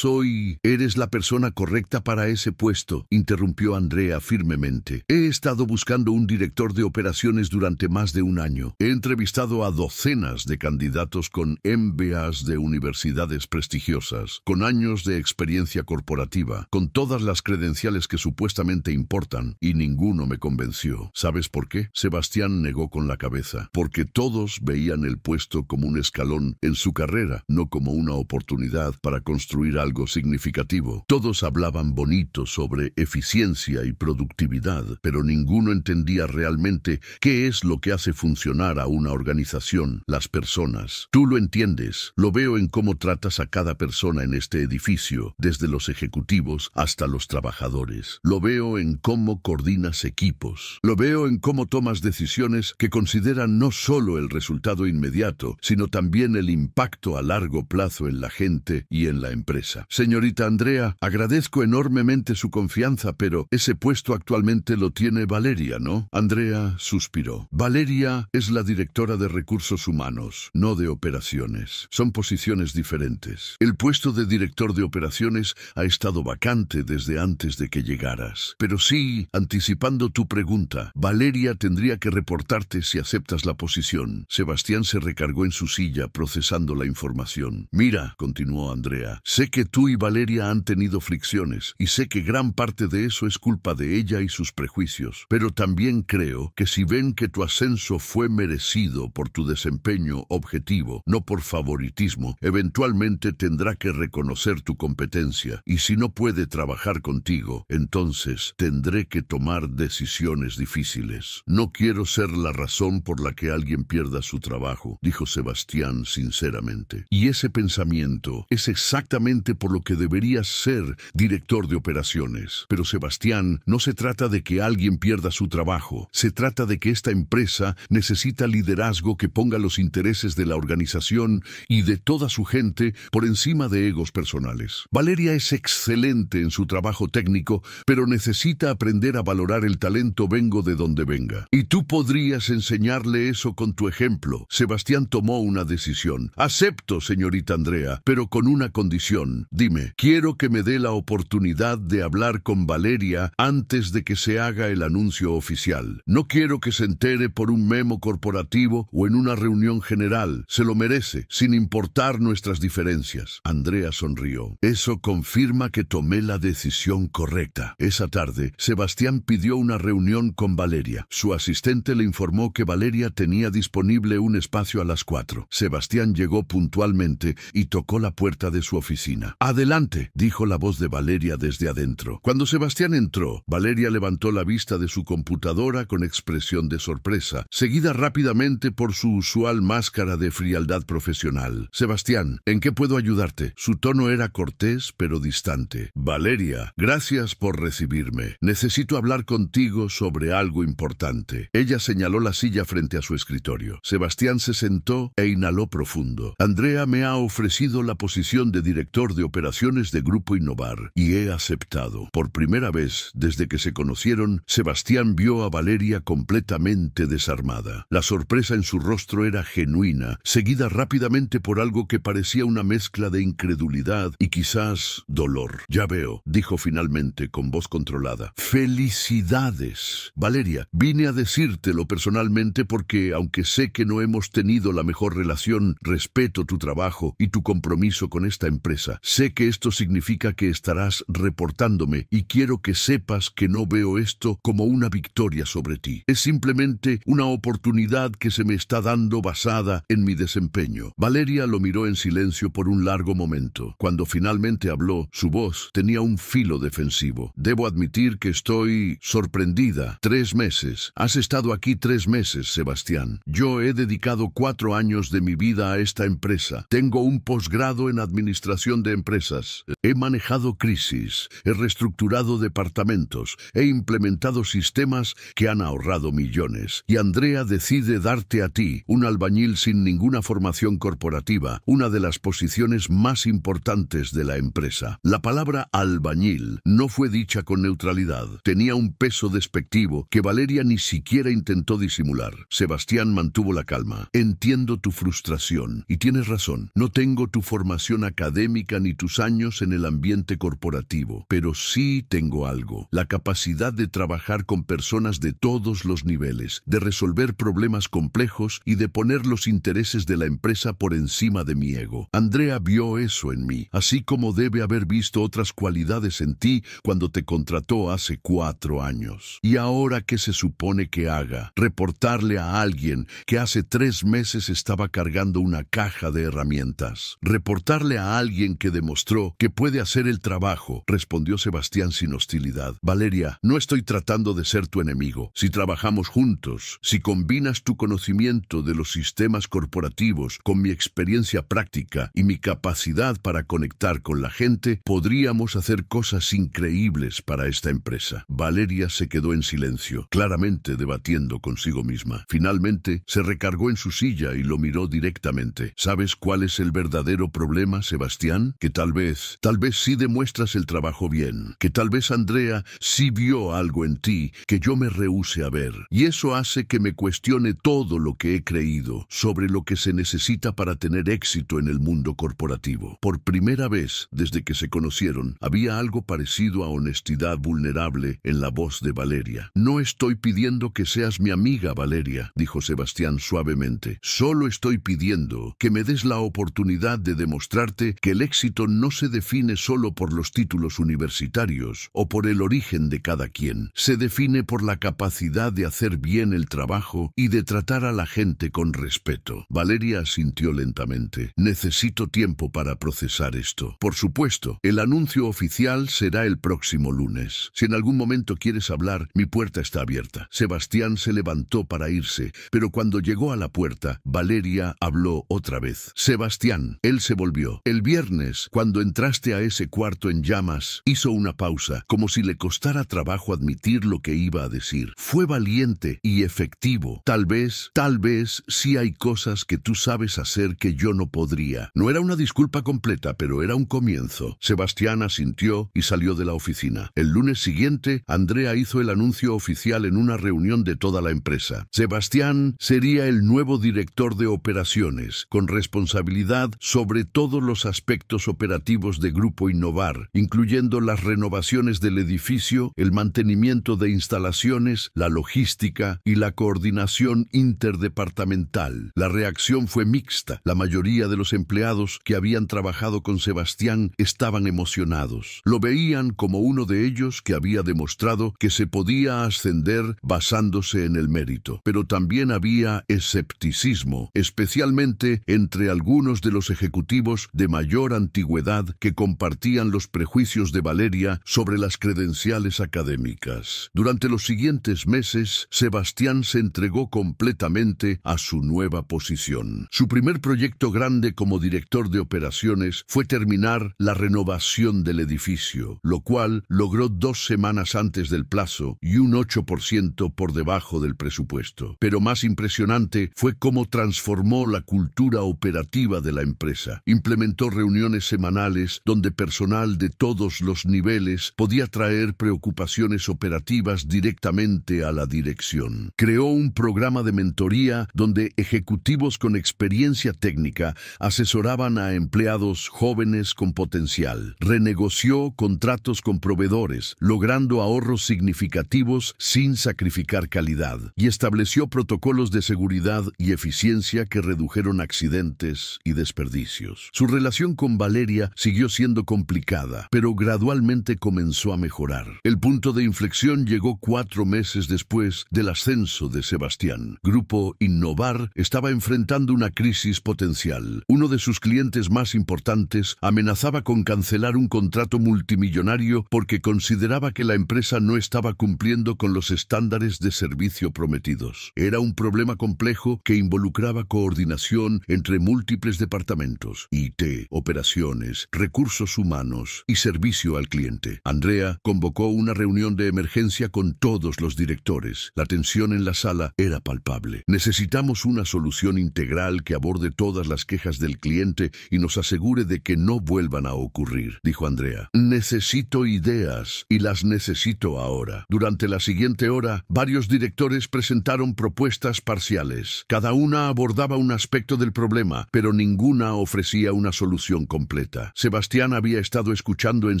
Eres la persona correcta para ese puesto, interrumpió Andrea firmemente. He estado buscando un director de operaciones durante más de un año. He entrevistado a docenas de candidatos con MBAs de universidades prestigiosas, con años de experiencia corporativa, con todas las credenciales que supuestamente importan, y ninguno me convenció. ¿Sabes por qué? Sebastián negó con la cabeza. Porque todos veían el puesto como un escalón en su carrera, no como una oportunidad para construir algo significativo. Todos hablaban bonito sobre eficiencia y productividad, pero ninguno entendía realmente qué es lo que hace funcionar a una organización, las personas. Tú lo entiendes. Lo veo en cómo tratas a cada persona en este edificio, desde los ejecutivos hasta los trabajadores. Lo veo en cómo coordinas equipos. Lo veo en cómo tomas decisiones que consideran no solo el resultado inmediato, sino también el impacto a largo plazo en la gente y en la empresa. Señorita Andrea, agradezco enormemente su confianza, pero ese puesto actualmente lo tiene Valeria, ¿no? Andrea suspiró. Valeria es la directora de recursos humanos, no de operaciones. Son posiciones diferentes. El puesto de director de operaciones ha estado vacante desde antes de que llegaras. Pero sí, anticipando tu pregunta, Valeria tendría que reportarte si aceptas la posición. Sebastián se recargó en su silla procesando la información. Mira, continuó Andrea, sé que tú y Valeria han tenido fricciones y sé que gran parte de eso es culpa de ella y sus prejuicios, pero también creo que si ven que tu ascenso fue merecido por tu desempeño objetivo, no por favoritismo, eventualmente tendrá que reconocer tu competencia y si no puede trabajar contigo, entonces tendré que tomar decisiones difíciles. No quiero ser la razón por la que alguien pierda su trabajo, dijo Sebastián sinceramente. Y ese pensamiento es exactamente por lo que deberías ser director de operaciones. Pero Sebastián, no se trata de que alguien pierda su trabajo. Se trata de que esta empresa necesita liderazgo que ponga los intereses de la organización y de toda su gente por encima de egos personales. Valeria es excelente en su trabajo técnico, pero necesita aprender a valorar el talento vengo de donde venga. Y tú podrías enseñarle eso con tu ejemplo. Sebastián tomó una decisión. Acepto, señorita Andrea, pero con una condición. Dime, quiero que me dé la oportunidad de hablar con Valeria antes de que se haga el anuncio oficial. No quiero que se entere por un memo corporativo o en una reunión general. Se lo merece, sin importar nuestras diferencias. Andrea sonrió. Eso confirma que tomé la decisión correcta. Esa tarde, Sebastián pidió una reunión con Valeria. Su asistente le informó que Valeria tenía disponible un espacio a las 4. Sebastián llegó puntualmente y tocó la puerta de su oficina. «Adelante», dijo la voz de Valeria desde adentro. Cuando Sebastián entró, Valeria levantó la vista de su computadora con expresión de sorpresa, seguida rápidamente por su usual máscara de frialdad profesional. «Sebastián, ¿en qué puedo ayudarte?» Su tono era cortés pero distante. «Valeria, gracias por recibirme. Necesito hablar contigo sobre algo importante». Ella señaló la silla frente a su escritorio. Sebastián se sentó e inhaló profundo. «Andrea me ha ofrecido la posición de director de operaciones de Grupo Innovar y he aceptado». Por primera vez desde que se conocieron, Sebastián vio a Valeria completamente desarmada. La sorpresa en su rostro era genuina, seguida rápidamente por algo que parecía una mezcla de incredulidad y quizás dolor. «Ya veo», dijo finalmente con voz controlada. «Felicidades. Valeria, vine a decírtelo personalmente porque, aunque sé que no hemos tenido la mejor relación, respeto tu trabajo y tu compromiso con esta empresa. Sé que esto significa que estarás reportándome y quiero que sepas que no veo esto como una victoria sobre ti. Es simplemente simplemente una oportunidad que se me está dando basada en mi desempeño. Valeria lo miró en silencio por un largo momento. Cuando finalmente habló, su voz tenía un filo defensivo. Debo admitir que estoy sorprendida. 3 meses. Has estado aquí 3 meses, Sebastián. Yo he dedicado 4 años de mi vida a esta empresa. Tengo un posgrado en administración de empresas. He manejado crisis, he reestructurado departamentos, he implementado sistemas que han ahorrado millones. Y Andrea decide darte a ti, un albañil sin ninguna formación corporativa, una de las posiciones más importantes de la empresa. La palabra albañil no fue dicha con neutralidad. Tenía un peso despectivo que Valeria ni siquiera intentó disimular. Sebastián mantuvo la calma. Entiendo tu frustración, y tienes razón. No tengo tu formación académica ni tus años en el ambiente corporativo, pero sí tengo algo: la capacidad de trabajar con personas de todos los niveles, de resolver problemas complejos y de poner los intereses de la empresa por encima de mi ego. Andrea vio eso en mí, así como debe haber visto otras cualidades en ti cuando te contrató hace 4 años. ¿Y ahora qué se supone que haga? ¿Reportarle a alguien que hace 3 meses estaba cargando una caja de herramientas? ¿Reportarle a alguien que demostró que puede hacer el trabajo?, respondió Sebastián sin hostilidad. Valeria, no estoy tratando de ser tu enemigo. Si trabajamos juntos, si combinas tu conocimiento de los sistemas corporativos con mi experiencia práctica y mi capacidad para conectar con la gente, podríamos hacer cosas increíbles para esta empresa. Valeria se quedó en silencio, claramente debatiendo consigo misma. Finalmente, se recargó en su silla y lo miró directamente. ¿Sabes cuál es el verdadero problema, Sebastián? Que tal vez sí demuestras el trabajo bien, que tal vez Andrea sí vio algo en ti que yo me rehúse a ver, y eso hace que me cuestione todo lo que he creído sobre lo que se necesita para tener éxito en el mundo corporativo. Por primera vez desde que se conocieron, había algo parecido a honestidad vulnerable en la voz de Valeria. No estoy pidiendo que seas mi amiga, Valeria, dijo Sebastián suavemente. Solo estoy pidiendo que me des la oportunidad de demostrarte que el éxito no se define solo por los títulos universitarios o por el origen de cada quien. Se define por la capacidad de hacer bien el trabajo y de tratar a la gente con respeto. Valeria asintió lentamente. Necesito tiempo para procesar esto. Por supuesto, el anuncio oficial será el próximo lunes. Si en algún momento quieres hablar, mi puerta está abierta. Sebastián se levantó para irse, pero cuando llegó a la puerta, Valeria habló otra vez. Sebastián, él se volvió. El viernes, cuando entraste a ese cuarto en llamas, hizo una pausa, como si le costara trabajo admitir lo que iba a decir. Fue valiente y efectivo. Tal vez, sí hay cosas que tú sabes hacer que yo no podría. No era una disculpa completa, pero era un comienzo. Sebastián asintió y salió de la oficina. El lunes siguiente, Andrea hizo el anuncio oficial en una reunión de toda la empresa. Sebastián sería el nuevo director de operaciones, con responsabilidad sobre todos los aspectos operativos de Grupo Innovar, incluyendo las renovaciones del edificio, el mantenimiento de instalaciones, la logística y la coordinación interdepartamental. La reacción fue mixta. La mayoría de los empleados que habían trabajado con Sebastián estaban emocionados. Lo veían como uno de ellos que había demostrado que se podía ascender basándose en el mérito. Pero también había escepticismo, especialmente entre algunos de los ejecutivos de mayor antigüedad que compartían los prejuicios de Valeria sobre las credenciales académicas. Durante los siguientes meses, Sebastián se entregó completamente a su nueva posición. Su primer proyecto grande como director de operaciones fue terminar la renovación del edificio, lo cual logró 2 semanas antes del plazo y un 8% por debajo del presupuesto. Pero más impresionante fue cómo transformó la cultura operativa de la empresa. Implementó reuniones semanales donde personal de todos los niveles podía traer preocupaciones operativas directamente a la dirección. Creó un programa de mentoría donde ejecutivos con experiencia técnica asesoraban a empleados jóvenes con potencial. Renegoció contratos con proveedores, logrando ahorros significativos sin sacrificar calidad, y estableció protocolos de seguridad y eficiencia que redujeron accidentes y desperdicios. Su relación con Valeria siguió siendo complicada, pero gradualmente comenzó a mejorar. El punto de inflexión llegó 4 meses después del ascenso intenso de Sebastián. Grupo Innovar estaba enfrentando una crisis potencial. Uno de sus clientes más importantes amenazaba con cancelar un contrato multimillonario porque consideraba que la empresa no estaba cumpliendo con los estándares de servicio prometidos. Era un problema complejo que involucraba coordinación entre múltiples departamentos: IT, operaciones, recursos humanos y servicio al cliente. Andrea convocó una reunión de emergencia con todos los directores. La tensión en la sala era palpable. Necesitamos una solución integral que aborde todas las quejas del cliente y nos asegure de que no vuelvan a ocurrir, dijo Andrea. Necesito ideas y las necesito ahora. Durante la siguiente hora, varios directores presentaron propuestas parciales. Cada una abordaba un aspecto del problema, pero ninguna ofrecía una solución completa. Sebastián había estado escuchando en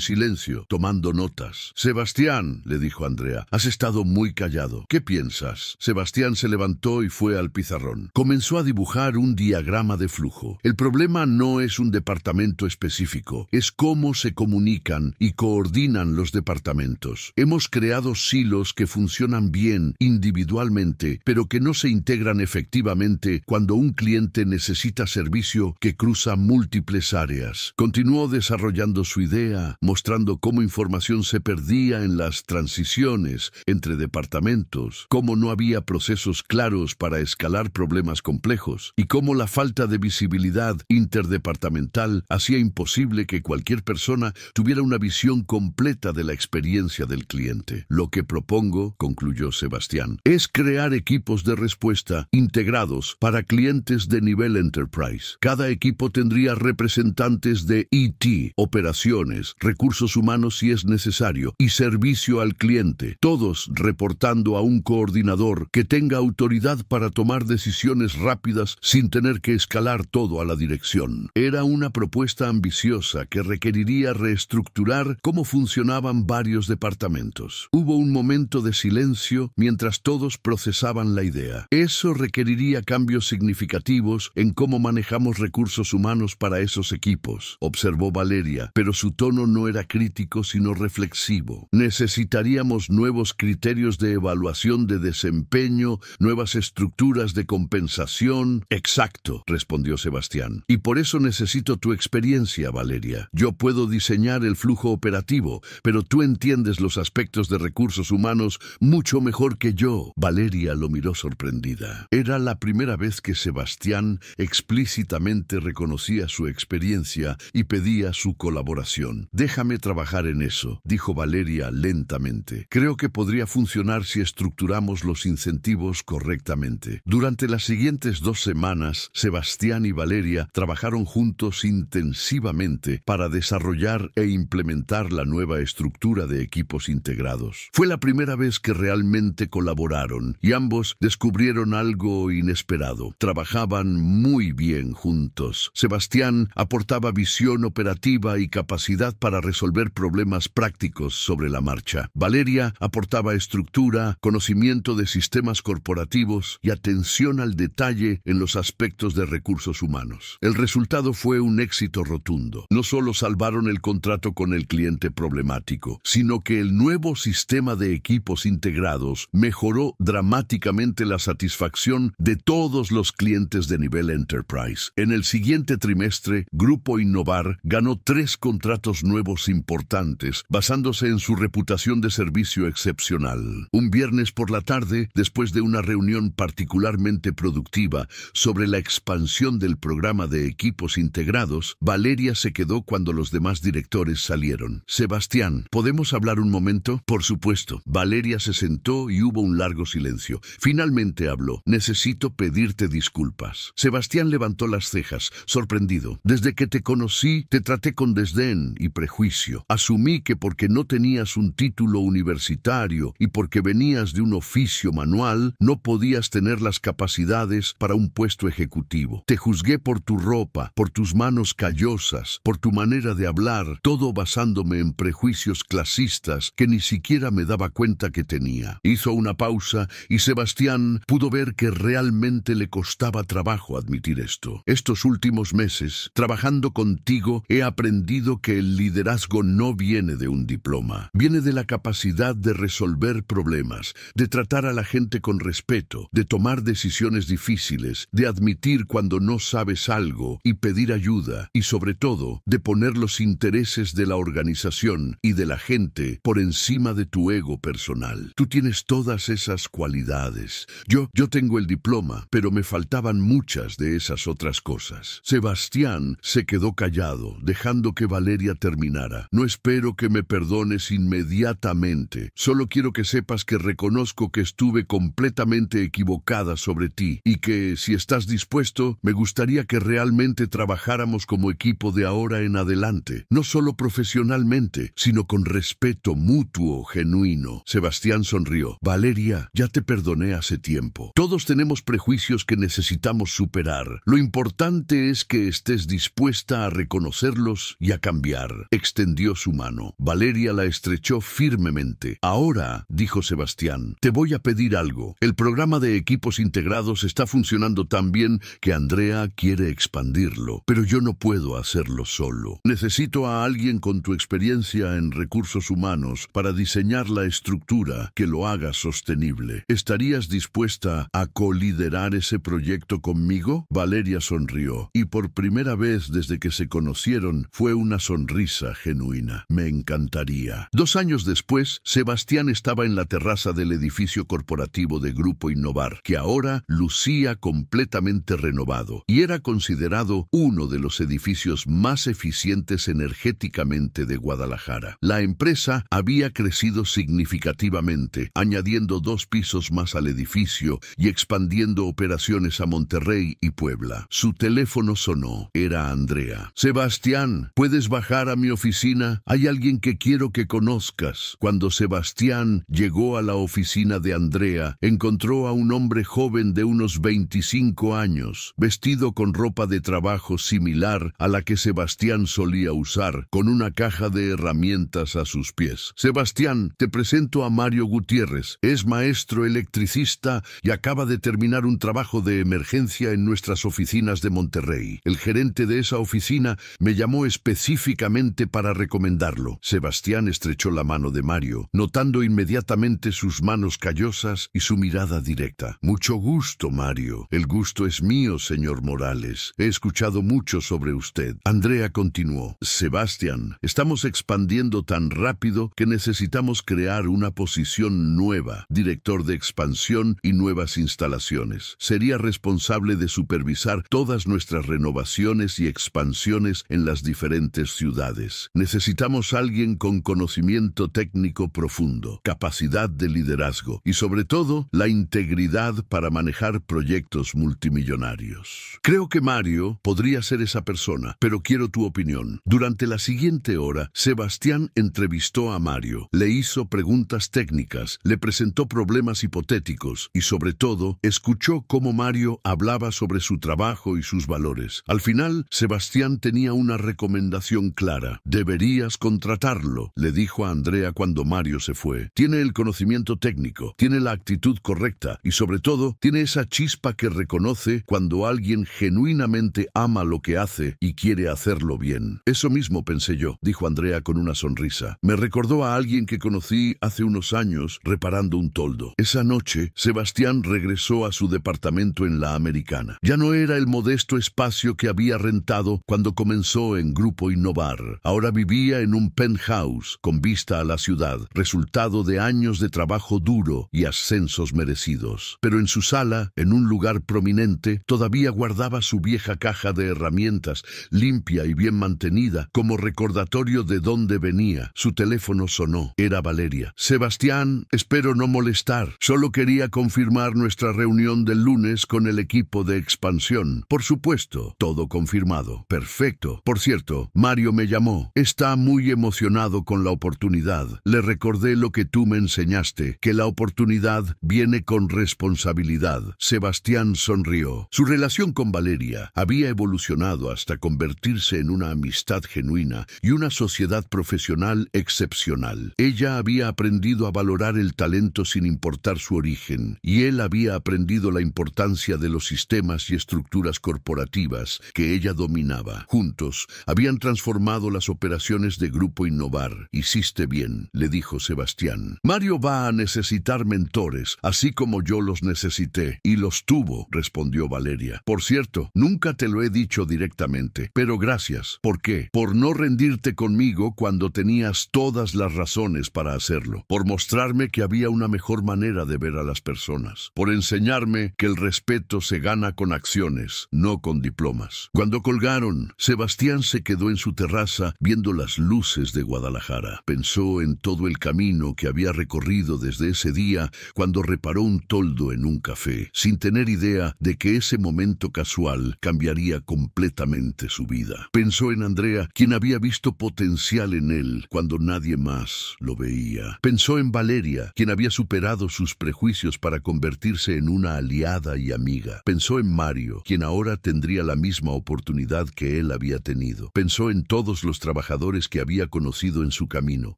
silencio, tomando notas. Sebastián, le dijo Andrea, has estado muy callado. ¿Qué piensas? Sebastián se levantó y fue al pizarrón. Comenzó a dibujar un diagrama de flujo. El problema no es un departamento específico, es cómo se comunican y coordinan los departamentos. Hemos creado silos que funcionan bien individualmente, pero que no se integran efectivamente cuando un cliente necesita servicio que cruza múltiples áreas. Continuó desarrollando su idea, mostrando cómo información se perdía en las transiciones entre departamentos, cómo no había procesos claros para escalar problemas complejos y cómo la falta de visibilidad interdepartamental hacía imposible que cualquier persona tuviera una visión completa de la experiencia del cliente. Lo que propongo, concluyó Sebastián, es crear equipos de respuesta integrados para clientes de nivel Enterprise. Cada equipo tendría representantes de IT, operaciones, recursos humanos si es necesario, y servicio al cliente, todos reportando a un coordinador que tenga autoridad para tomar decisiones rápidas sin tener que escalar todo a la dirección. Era una propuesta ambiciosa que requeriría reestructurar cómo funcionaban varios departamentos. Hubo un momento de silencio mientras todos procesaban la idea. Eso requeriría cambios significativos en cómo manejamos recursos humanos para esos equipos, observó Valeria, pero su tono no era crítico sino reflexivo. Necesitaríamos nuevos criterios de evaluación de desempeño, nuevas estructuras de compensación. Exacto, respondió Sebastián. Y por eso necesito tu experiencia, Valeria. Yo puedo diseñar el flujo operativo, pero tú entiendes los aspectos de recursos humanos mucho mejor que yo. Valeria lo miró sorprendida. Era la primera vez que Sebastián explícitamente reconocía su experiencia y pedía su colaboración. Déjame trabajar en eso, dijo Valeria lentamente. Creo que podría funcionar si estructuramos los incentivos correctamente. Durante las siguientes 2 semanas, Sebastián y Valeria trabajaron juntos intensivamente para desarrollar e implementar la nueva estructura de equipos integrados. Fue la primera vez que realmente colaboraron y ambos descubrieron algo inesperado. Trabajaban muy bien juntos. Sebastián aportaba visión operativa y capacidad para resolver problemas prácticos sobre la marcha. Valeria aportaba estructura, conocimiento de sistemas corporativos y atención al detalle en los aspectos de recursos humanos. El resultado fue un éxito rotundo. No solo salvaron el contrato con el cliente problemático, sino que el nuevo sistema de equipos integrados mejoró dramáticamente la satisfacción de todos los clientes de nivel Enterprise. En el siguiente trimestre, Grupo Innovar ganó 3 contratos nuevos importantes, basándose en su reputación de servicio excepcional. Un viernes por la tarde, después de una reunión particularmente productiva sobre la expansión del programa de equipos integrados, Valeria se quedó cuando los demás directores salieron. Sebastián, ¿podemos hablar un momento? Por supuesto. Valeria se sentó y hubo un largo silencio. Finalmente habló. Necesito pedirte disculpas. Sebastián levantó las cejas, sorprendido. Desde que te conocí, te traté con desdén y prejuicio. Asumí que porque no tenías un título universitario y porque venías de un oficio manual, no podías tener las capacidades para un puesto ejecutivo. Te juzgué por tu ropa, por tus manos callosas, por tu manera de hablar, todo basándome en prejuicios clasistas que ni siquiera me daba cuenta que tenía. Hizo una pausa y Sebastián pudo ver que realmente le costaba trabajo admitir esto. Estos últimos meses, trabajando contigo, he aprendido que el liderazgo no viene de un diploma. Viene de la capacidad de resolver problemas, de tratar a la gente con respeto, de tomar decisiones difíciles, de admitir cuando no sabes algo y pedir ayuda, y sobre todo, de poner los intereses de la organización y de la gente por encima de tu ego personal. Tú tienes todas esas cualidades. Yo tengo el diploma, pero me faltaban muchas de esas otras cosas. Sebastián se quedó callado, dejando que Valeria terminara. No espero que me perdones inmediatamente. Solo quiero que sepas que reconozco que estuve completamente equivocada sobre ti y que, si estás dispuesto, me gustaría que realmente trabajáramos como equipo de ahora en adelante, no solo profesionalmente, sino con respeto mutuo genuino. Sebastián sonrió. Valeria, ya te perdoné hace tiempo. Todos tenemos prejuicios que necesitamos superar. Lo importante es que estés dispuesta a reconocerlos y a cambiar. Extendió su mano. Valeria la estrechó firmemente. Ahora, dijo Sebastián, te voy a pedir algo. El programa de equipos integrados está funcionando tan bien que Andrea quiere expandirlo, pero yo no puedo hacerlo solo. Necesito a alguien con tu experiencia en recursos humanos para diseñar la estructura que lo haga sostenible. ¿Estarías dispuesta a coliderar ese proyecto conmigo? Valeria sonrió, y por primera vez desde que se conocieron fue una sonrisa genuina. Me encantaría. 2 años después, Sebastián estaba en la terraza del edificio corporativo de Grupo Innovar, que ahora lucía completamente renovado, y era considerado uno de los edificios más eficientes energéticamente de Guadalajara. La empresa había crecido significativamente, añadiendo 2 pisos más al edificio y expandiendo operaciones a Monterrey y Puebla. Su teléfono sonó. Era Andrea. Sebastián, ¿puedes bajar a mi oficina? Hay alguien que quiero que conozcas. Cuando Sebastián llegó a la oficina de Andrea, encontró a un hombre joven de unos 25 años, vestido con ropa de trabajo similar a la que Sebastián solía usar, con una caja de herramientas a sus pies. Sebastián, te presento a Mario Gutiérrez. Es maestro electricista y acaba de terminar un trabajo de emergencia en nuestras oficinas de Monterrey. El gerente de esa oficina me llamó específicamente para recomendarlo. Sebastián estrechó la mano de Mario, notando inmediatamente sus manos callosas y su mirada directa. Mucho gusto, Mario. El gusto es mío, señor Morales. He escuchado mucho sobre usted. Andrea continuó. Sebastián, estamos expandiendo tan rápido que necesitamos crear una posición nueva, director de expansión y nuevas instalaciones. Sería responsable de supervisar todas nuestras renovaciones y expansiones en las diferentes ciudades. Necesitamos alguien con conocimiento técnico profundo, capacidad de liderazgo y, sobre todo, la integridad para manejar proyectos multimillonarios. Creo que Mario podría ser esa persona, pero quiero tu opinión. Durante la siguiente hora, Sebastián entrevistó a Mario, le hizo preguntas técnicas, le presentó problemas hipotéticos y, sobre todo, escuchó cómo Mario hablaba sobre su trabajo y sus valores. Al final, Sebastián tenía una recomendación clara. Deberías contratarlo, le dijo a Andrea cuando Mario se fue. Tiene el conocimiento técnico, tiene la actitud correcta y, sobre todo, tiene esa chispa que reconoce cuando alguien genuinamente ama lo que hace y quiere hacerlo bien. Eso mismo pensé yo, dijo Andrea con una sonrisa. Me recordó a alguien que conocí hace unos años reparando un toldo. Esa noche, Sebastián regresó a su departamento en la Americana. Ya no era el modesto espacio que había rentado cuando comenzó en Grupo Innovar. Ahora vivía en un penthouse con vista a la ciudad, resultado de años de trabajo duro y ascensos merecidos. Pero en su sala, en un lugar prominente, todavía guardaba su vieja caja de herramientas, limpia y bien mantenida, como recordatorio de dónde venía. Su teléfono sonó. Era Valeria. Sebastián, espero no molestar. Solo quería confirmar nuestra reunión del lunes con el equipo de expansión. Por supuesto, todo confirmado. Perfecto. Por cierto, Mario me llamó. Está muy emocionado con la oportunidad. Le recordé lo que tú me enseñaste, que la oportunidad viene con responsabilidad. Sebastián sonrió. Su relación con Valeria había evolucionado hasta convertirse en una amistad genuina y una sociedad profesional excepcional. Ella había aprendido a valorar el talento sin importar su origen, y él había aprendido la importancia de los sistemas y estructuras corporativas que ella dominaba. Juntos, habían transformado las operaciones de Grupo Innovar. Hiciste bien, le dijo Sebastián. Mario va a necesitar mentores, así como yo los necesité. Y los tuvo, respondió Valeria. Por cierto, nunca te lo he dicho directamente, pero gracias. ¿Por qué? Por no rendirte conmigo cuando tenías todas las razones para hacerlo. Por mostrarme que había una mejor manera de ver a las personas. Por enseñarme que el respeto se gana con acciones, no con diplomas. Cuando colgaron, Sebastián se quedó en su terraza viendo las luces de Guadalajara. Pensó en todo el camino que había recorrido desde ese día cuando reparó un toldo en un café, sin tener idea de que ese momento casual cambiaría completamente su vida. Pensó en Andrea, quien había visto potencial en él cuando nadie más lo veía. Pensó en Valeria, quien había superado sus prejuicios para convertirse en una aliada y amiga. Pensó en Mario, quien ahora tendría la misma oportunidad que él había tenido. Pensó en todos los trabajadores que había conocido en su camino,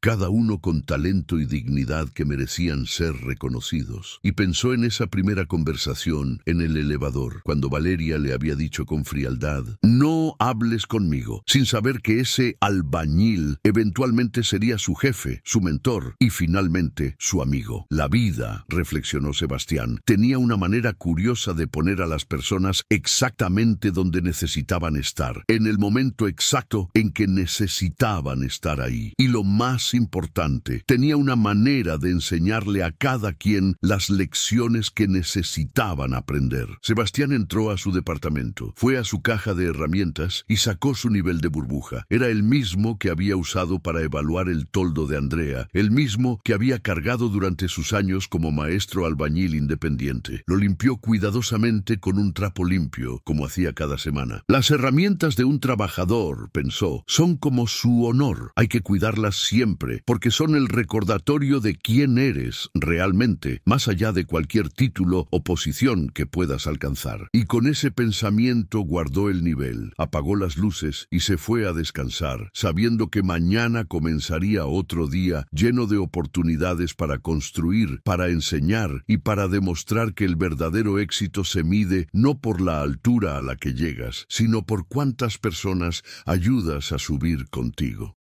cada uno con talento y dignidad que merecían ser reconocidos. Y pensó en esa primera conversación en el elevador, cuando Valeria le había dicho con frialdad: «No hables conmigo», sin saber que ese albañil eventualmente sería su jefe, su mentor y finalmente su amigo. La vida, reflexionó Sebastián, tenía una manera curiosa de poner a las personas exactamente donde necesitaban estar, en el momento exacto en que necesitaban estar ahí. Y lo más importante, tenía una manera de enseñarle a cada quien las lecciones que necesitaban aprender. Sebastián entró a su departamento, fue a su caja de herramientas y sacó su nivel de burbuja. Era el mismo que había usado para evaluar el toldo de Andrea, el mismo que había cargado durante sus años como maestro albañil independiente. Lo limpió cuidadosamente con un trapo limpio, como hacía cada semana. Las herramientas de un trabajador, pensó, son como su honor. Hay que cuidarlas siempre, porque son el recordatorio de quién eres realmente, más allá de cualquier título o posición que puedas alcanzar. Y con ese pensamiento guardó el nivel, apagó las luces y se fue a descansar, sabiendo que mañana comenzaría otro día lleno de oportunidades para construir, para enseñar y para demostrar que el verdadero éxito se mide no por la altura a la que llegas, sino por cuántas personas ayudas a subir contigo.